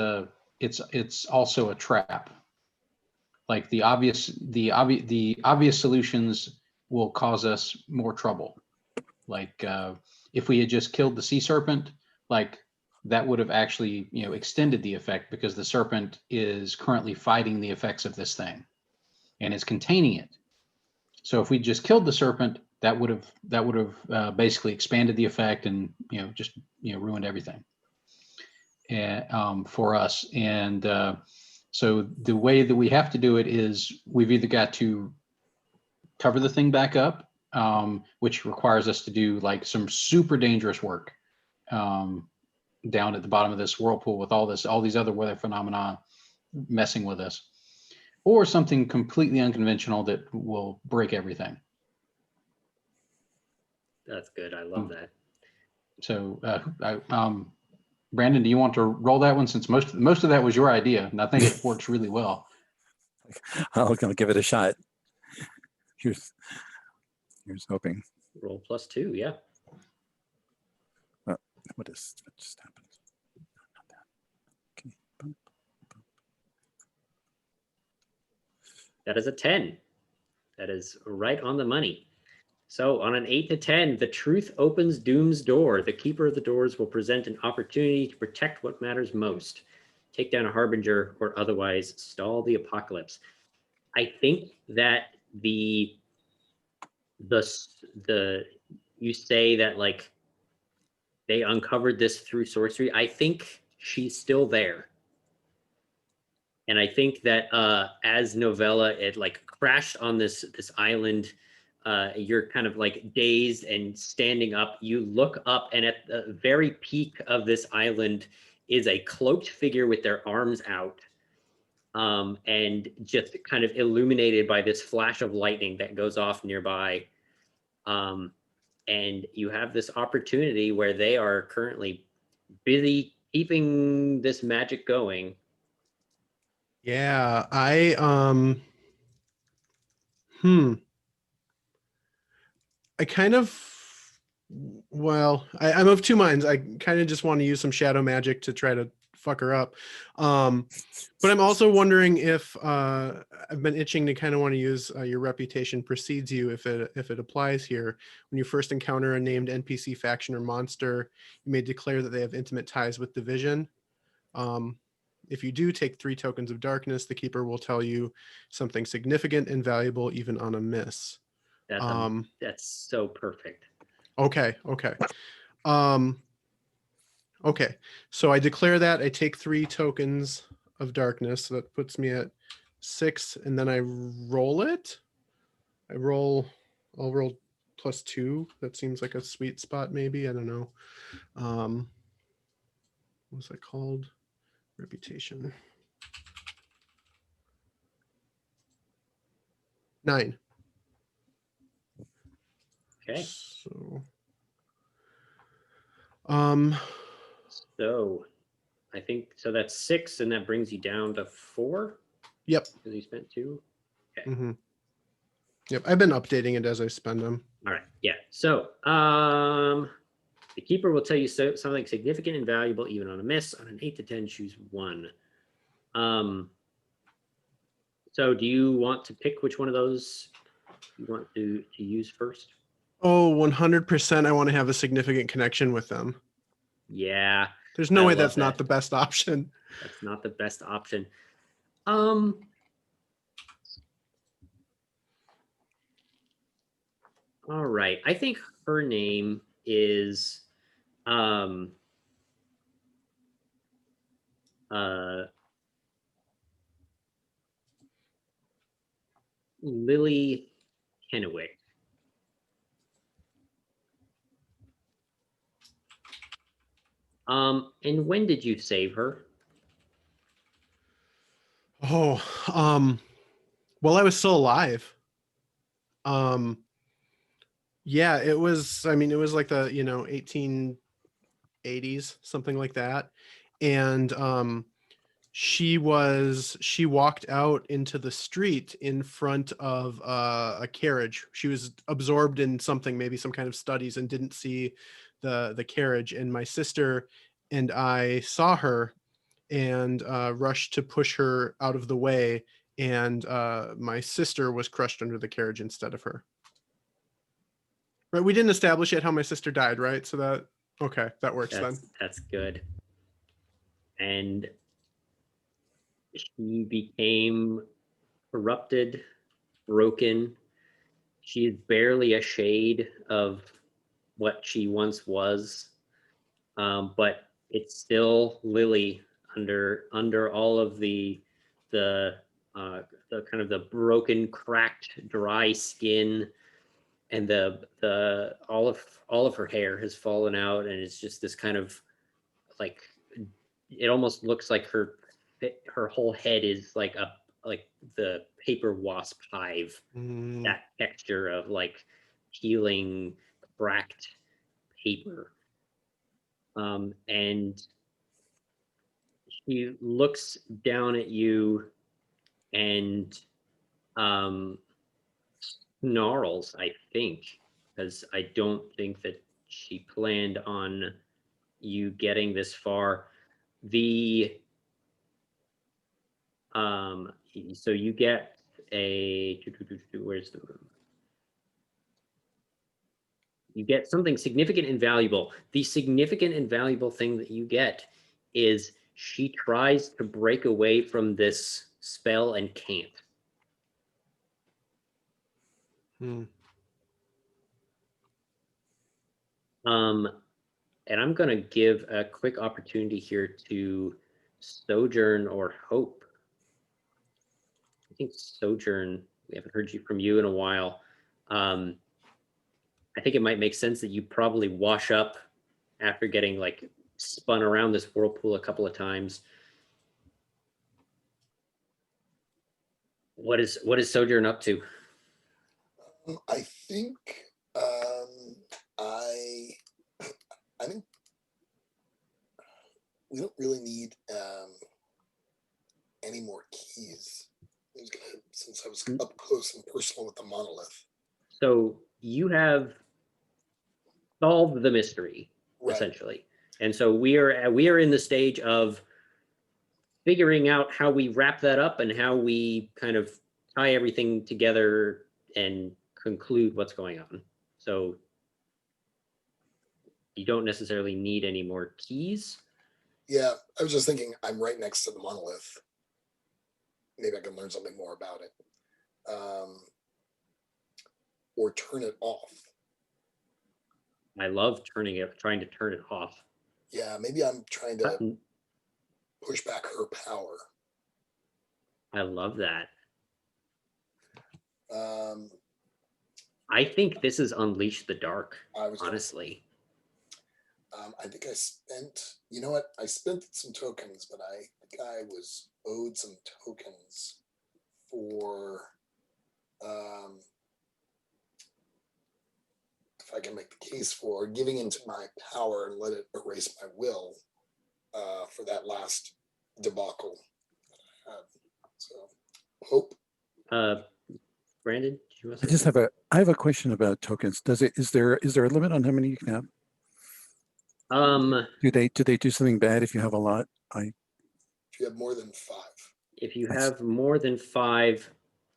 also a trap. Like the obvious solutions will cause us more trouble. Like if we had just killed the sea serpent, like that would have actually, extended the effect because the serpent is currently fighting the effects of this thing and is containing it. So if we just killed the serpent, that would have basically expanded the effect and just ruined everything for us. And so the way that we have to do it is we've either got to cover the thing back up, which requires us to do like some super dangerous work down at the bottom of this whirlpool with all these other weather phenomena messing with us, or something completely unconventional that will break everything. That's good. I love that. So, Brandon, do you want to roll that one since most of that was your idea, and I think it works really well. I'll give it a shot. Here's hoping. Roll +2, yeah. What just happened? Not that. Okay. Boom, boom. That is a 10. That is right on the money. So on an 8 to 10, the truth opens doom's door. The keeper of the doors will present an opportunity to protect what matters most. Take down a harbinger or otherwise stall the apocalypse. I think that the you say that like they uncovered this through sorcery. I think she's still there. And I think that as Novella, it like crashed on this island. You're kind of like dazed and standing up. You look up, and at the very peak of this island is a cloaked figure with their arms out, and just kind of illuminated by this flash of lightning that goes off nearby. And you have this opportunity where they are currently busy keeping this magic going. Yeah, I kind of, well, I'm of two minds. I kind of just want to use some shadow magic to try to fuck her up. But I'm also wondering if I've been itching to kind of want to use your reputation precedes you if it applies here. When you first encounter a named NPC, faction, or monster, you may declare that they have intimate ties with division. If you do take 3 tokens of darkness, the keeper will tell you something significant and valuable even on a miss. That's so perfect. Okay. Okay. So I declare that. I take 3 tokens of darkness. So that puts me at 6, and then I roll it. I'll roll +2. That seems like a sweet spot, maybe. I don't know. What's that called? Reputation. 9. Okay. So I think so that's 6, and that brings you down to 4. Yep. Because you spent 2. Okay. Mm-hmm. Yep. I've been updating it as I spend them. All right. Yeah. So the keeper will tell you something significant and valuable even on a miss. On an 8 to 10, choose 1. So do you want to pick which one of those you want to use first? Oh, 100%. I want to have a significant connection with them. Yeah. There's no way that's not the best option. That's not the best option. All right. I think her name is Lily Kennewick. And when did you save her? Oh, well, I was still alive. Yeah, it was like the, 1880s, something like that. And she walked out into the street in front of a carriage. She was absorbed in something, maybe some kind of studies, and didn't see the carriage. And my sister and I saw her and rushed to push her out of the way. And my sister was crushed under the carriage instead of her. Right. We didn't establish yet how my sister died, right? So that Okay, that works then. That's good. And she became corrupted, broken. She is barely a shade of what she once was, but it's still Lily under all of the kind of the broken, cracked, dry skin, and the all of her hair has fallen out, and it's just this kind of like, it almost looks like her whole head is like the paper wasp hive, Mm, that texture of like peeling cracked paper. And she looks down at you and snarls, I think, because I don't think that she planned on you getting this far. The so you get a, where's the room? You get something significant and valuable. The significant and valuable thing that you get is she tries to break away from this spell and can't. mm. And I'm going to give a quick opportunity here to Sojourn or Hope. I think Sojourn, we haven't heard from you in a while. I think it might make sense that you probably wash up after getting like spun around this whirlpool a couple of times. What is Sojourn up to? I think I think we don't really need any more keys. Since I was up close and personal with the monolith. So you have solved the mystery, Right. essentially, and so we are in the stage of figuring out how we wrap that up and how we kind of tie everything together and conclude what's going on. So you don't necessarily need any more keys. Yeah, I was just thinking I'm right next to the monolith. Maybe I can learn something more about it. Or turn it off. I love trying to turn it off. Yeah, maybe I'm trying to push back her power. I love that. Um, I think this is Unleash the Dark, honestly. I think I spent, you know what? I spent some tokens, but I think I was owed some tokens for, if I can make the case for giving into my power and let it erase my will for that last debacle. So, Hope. Brandon, did you want to I just have a question about tokens. Is there a limit on how many you can have? Do they do something bad if you have a lot? If you have more than 5. If you have more than 5,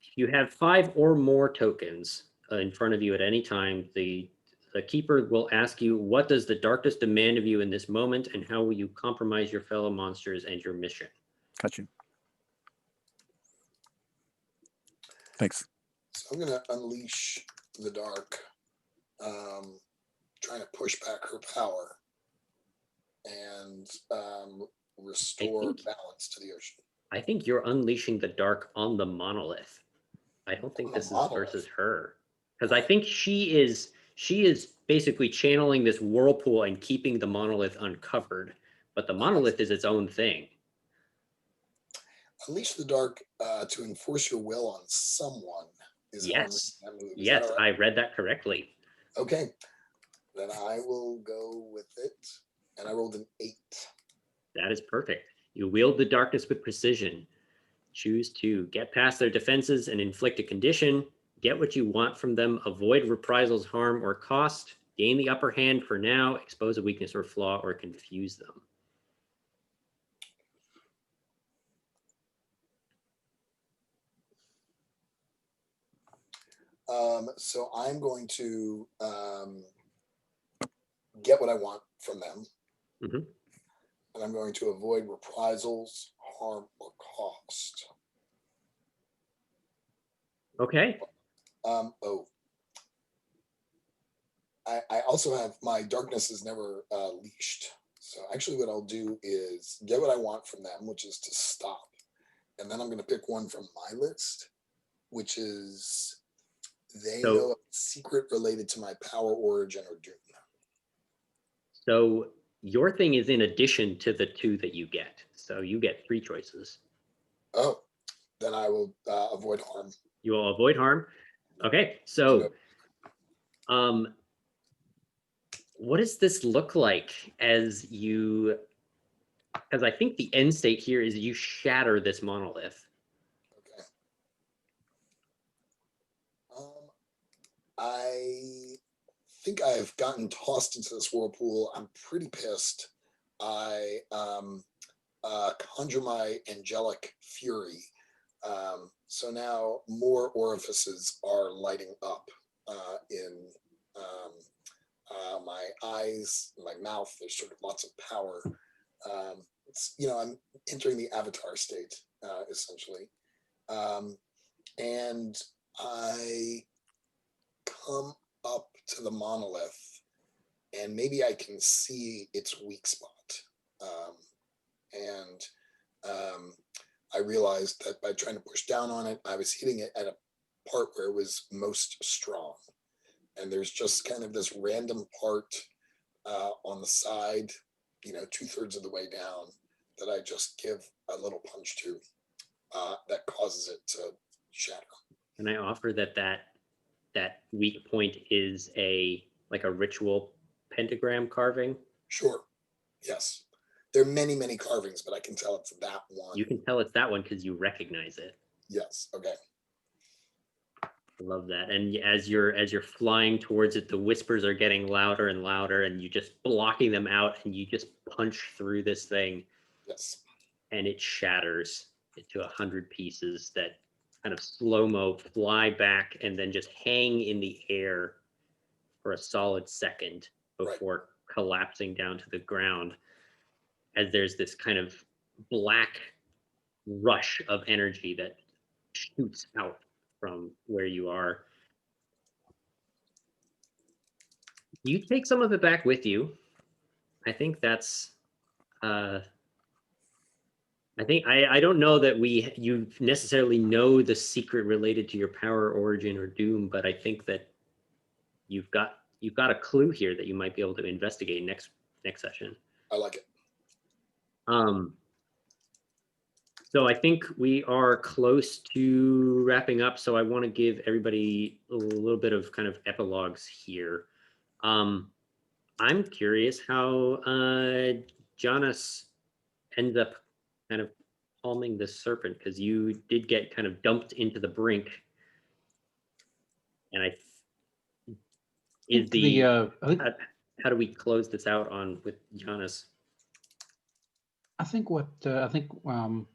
if you have 5 or more tokens in front of you at any time, the keeper will ask you, what does the darkness demand of you in this moment, and how will you compromise your fellow monsters and your mission? Got you. Thanks. So I'm going to unleash the dark, trying to push back her power and restore balance to the ocean. I think you're unleashing the dark on the monolith. I don't think this is versus her, because I think she is basically channeling this whirlpool and keeping the monolith uncovered, but the monolith is its own thing. Unleash the dark to enforce your will on someone is yes. How I'm reading that move. Is yes, that right? I read that correctly. Okay, then I will go with it, and I rolled an 8. That is perfect. You wield the darkness with precision. Choose to get past their defenses and inflict a condition, get what you want from them, avoid reprisals, harm, or cost, gain the upper hand for now, expose a weakness or flaw, or confuse them. So I'm going to get what I want from them. Mhm. And I'm going to avoid reprisals, harm, or cost. Okay. Oh, I also have my darkness is never leashed. So actually what I'll do is get what I want from them, which is to stop. And then I'm going to pick one from my list, which is they So- know a secret related to my power, origin, or doom. So your thing is in addition to the 2 that you get. So you get 3 choices. Oh, then I will avoid harm. You will avoid harm. Okay. So what does this look like as you, because I think the end state here is you shatter this monolith. Okay. I think I've gotten tossed into this whirlpool. I'm pretty pissed. I conjure my angelic fury. So now more orifices are lighting up in my eyes, my mouth. There's sort of lots of power. It's, I'm entering the avatar state, essentially. And I come up to the monolith and maybe I can see its weak spot. I realized that by trying to push down on it, I was hitting it at a part where it was most strong. And there's just kind of this random part on the side, 2/3 of the way down, that I just give a little punch to that causes it to shatter. And I offer that weak point is like a ritual pentagram carving. Sure. Yes. There are many, many carvings, but I can tell it's that one. You can tell it's that one because you recognize it. Yes. Okay. I love that. And as you're flying towards it, the whispers are getting louder and louder, and you just blocking them out, and you just punch through this thing. Yes. And it shatters into 100 pieces that kind of slow-mo fly back and then just hang in the air for a solid second before collapsing down to the ground, as there's this kind of black rush of energy that shoots out from where you are. You take some of it back with you. I think that's I don't know that you necessarily know the secret related to your power, origin, or doom, but I think that you've got a clue here that you might be able to investigate next session. I like it. So I think we are close to wrapping up. So I want to give everybody a little bit of kind of epilogues here. I'm curious how Jonas ends up kind of calming the serpent, because you did get kind of dumped into the brink. And how do we close this out with Jonas? I think what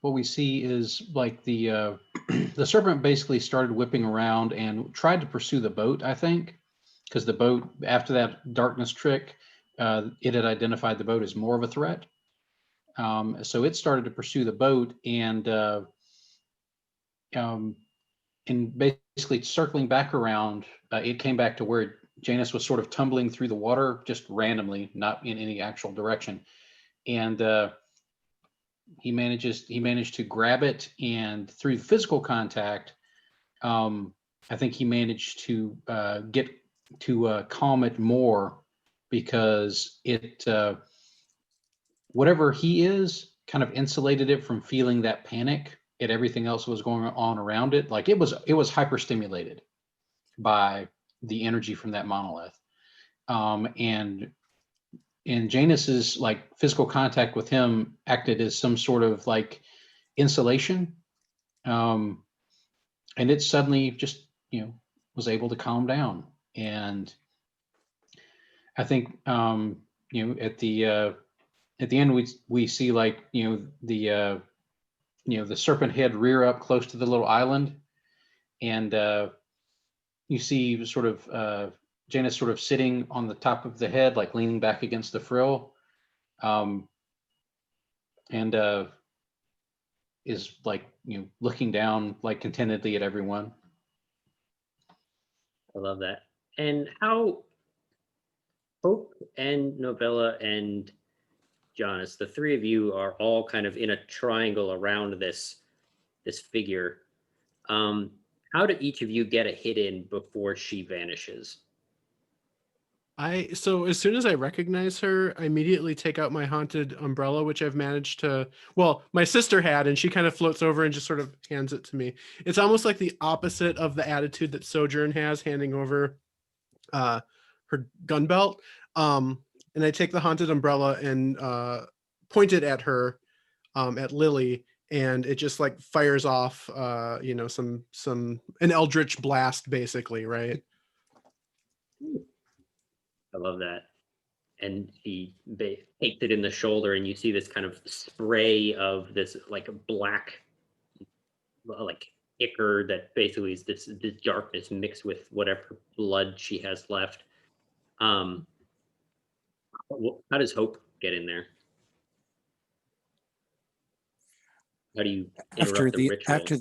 we see is like the the serpent basically started whipping around and tried to pursue the boat. I think because the boat, after that darkness trick, it had identified the boat as more of a threat. So it started to pursue the boat and basically circling back around, it came back to where Janus was sort of tumbling through the water just randomly, not in any actual direction, and he managed to grab it, and through physical contact, I think he managed to get to calm it more, because it whatever he is kind of insulated it from feeling that panic at everything else that was going on around it. Like it was hyperstimulated by the energy from that monolith, and Janus's like physical contact with him acted as some sort of like insulation, and it suddenly just was able to calm down. And I think at the end we see like the serpent head rear up close to the little island, and you see sort of Janet's sort of sitting on the top of the head, like leaning back against the frill, and is like, looking down like contentedly at everyone. I love that. And how Hope and Novella and Jonas, the three of you are all kind of in a triangle around this figure. How do each of you get a hit in before she vanishes? So as soon as I recognize her, I immediately take out my haunted umbrella, which I've managed to, well, my sister had, and she kind of floats over and just sort of hands it to me. It's almost like the opposite of the attitude that Sojourn has, handing over her gun belt. And I take the haunted umbrella and point it at her, at Lily, and it just like fires off, an eldritch blast, basically, right? I love that. And he takes it in the shoulder, and you see this kind of spray of this like black, like ichor that basically is this darkness mixed with whatever blood she has left. How does Hope get in there? How do you interrupt the ritual?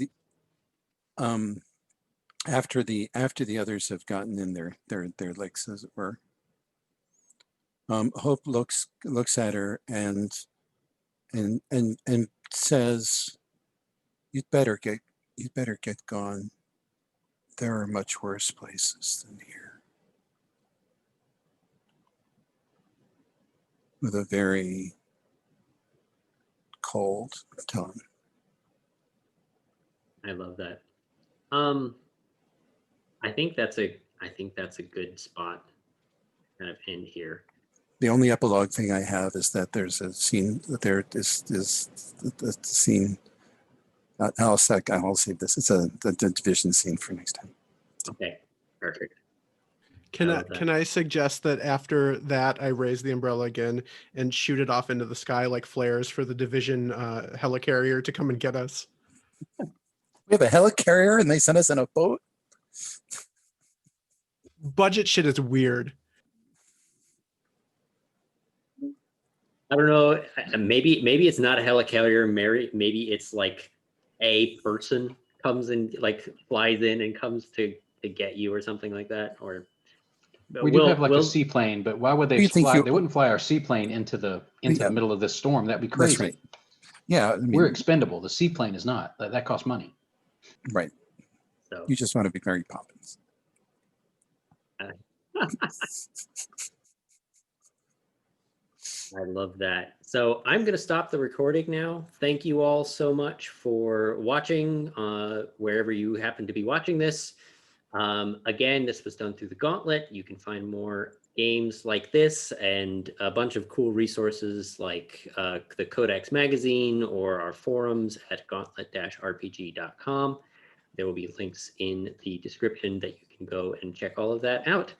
After the others have gotten in their licks, as it were, Hope looks at her and says, "You'd better get gone. There are much worse places than here." With a very cold tone. I love that. I think that's a good spot to kind of end here. The only epilogue thing I have is that there's a scene. There is the scene. I'll save this. It's the division scene for next time. Okay, perfect. Can I suggest that after that I raise the umbrella again and shoot it off into the sky like flares for the division helicarrier to come and get us? We have a helicarrier and they send us in a boat? Budget shit is weird. I don't know. Maybe it's not a helicarrier. Maybe it's like a person comes and like flies in and comes to get you or something like that. Or we do have like a seaplane, but why would they fly? They wouldn't fly our seaplane into the middle of this storm. That'd be crazy. That's right. Yeah, I mean, we're expendable. The seaplane is not. That costs money. Right. So you just want to be Mary Poppins. I love that. So I'm going to stop the recording now. Thank you all so much for watching, wherever you happen to be watching this. Again, this was done through the Gauntlet. You can find more games like this and a bunch of cool resources like the Codex magazine or our forums at gauntlet-rpg.com. There will be links in the description that you can go and check all of that out.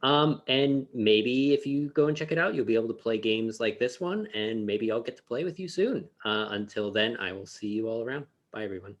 And maybe if you go and check it out, you'll be able to play games like this one, and maybe I'll get to play with you soon. Until then, I will see you all around. Bye, everyone.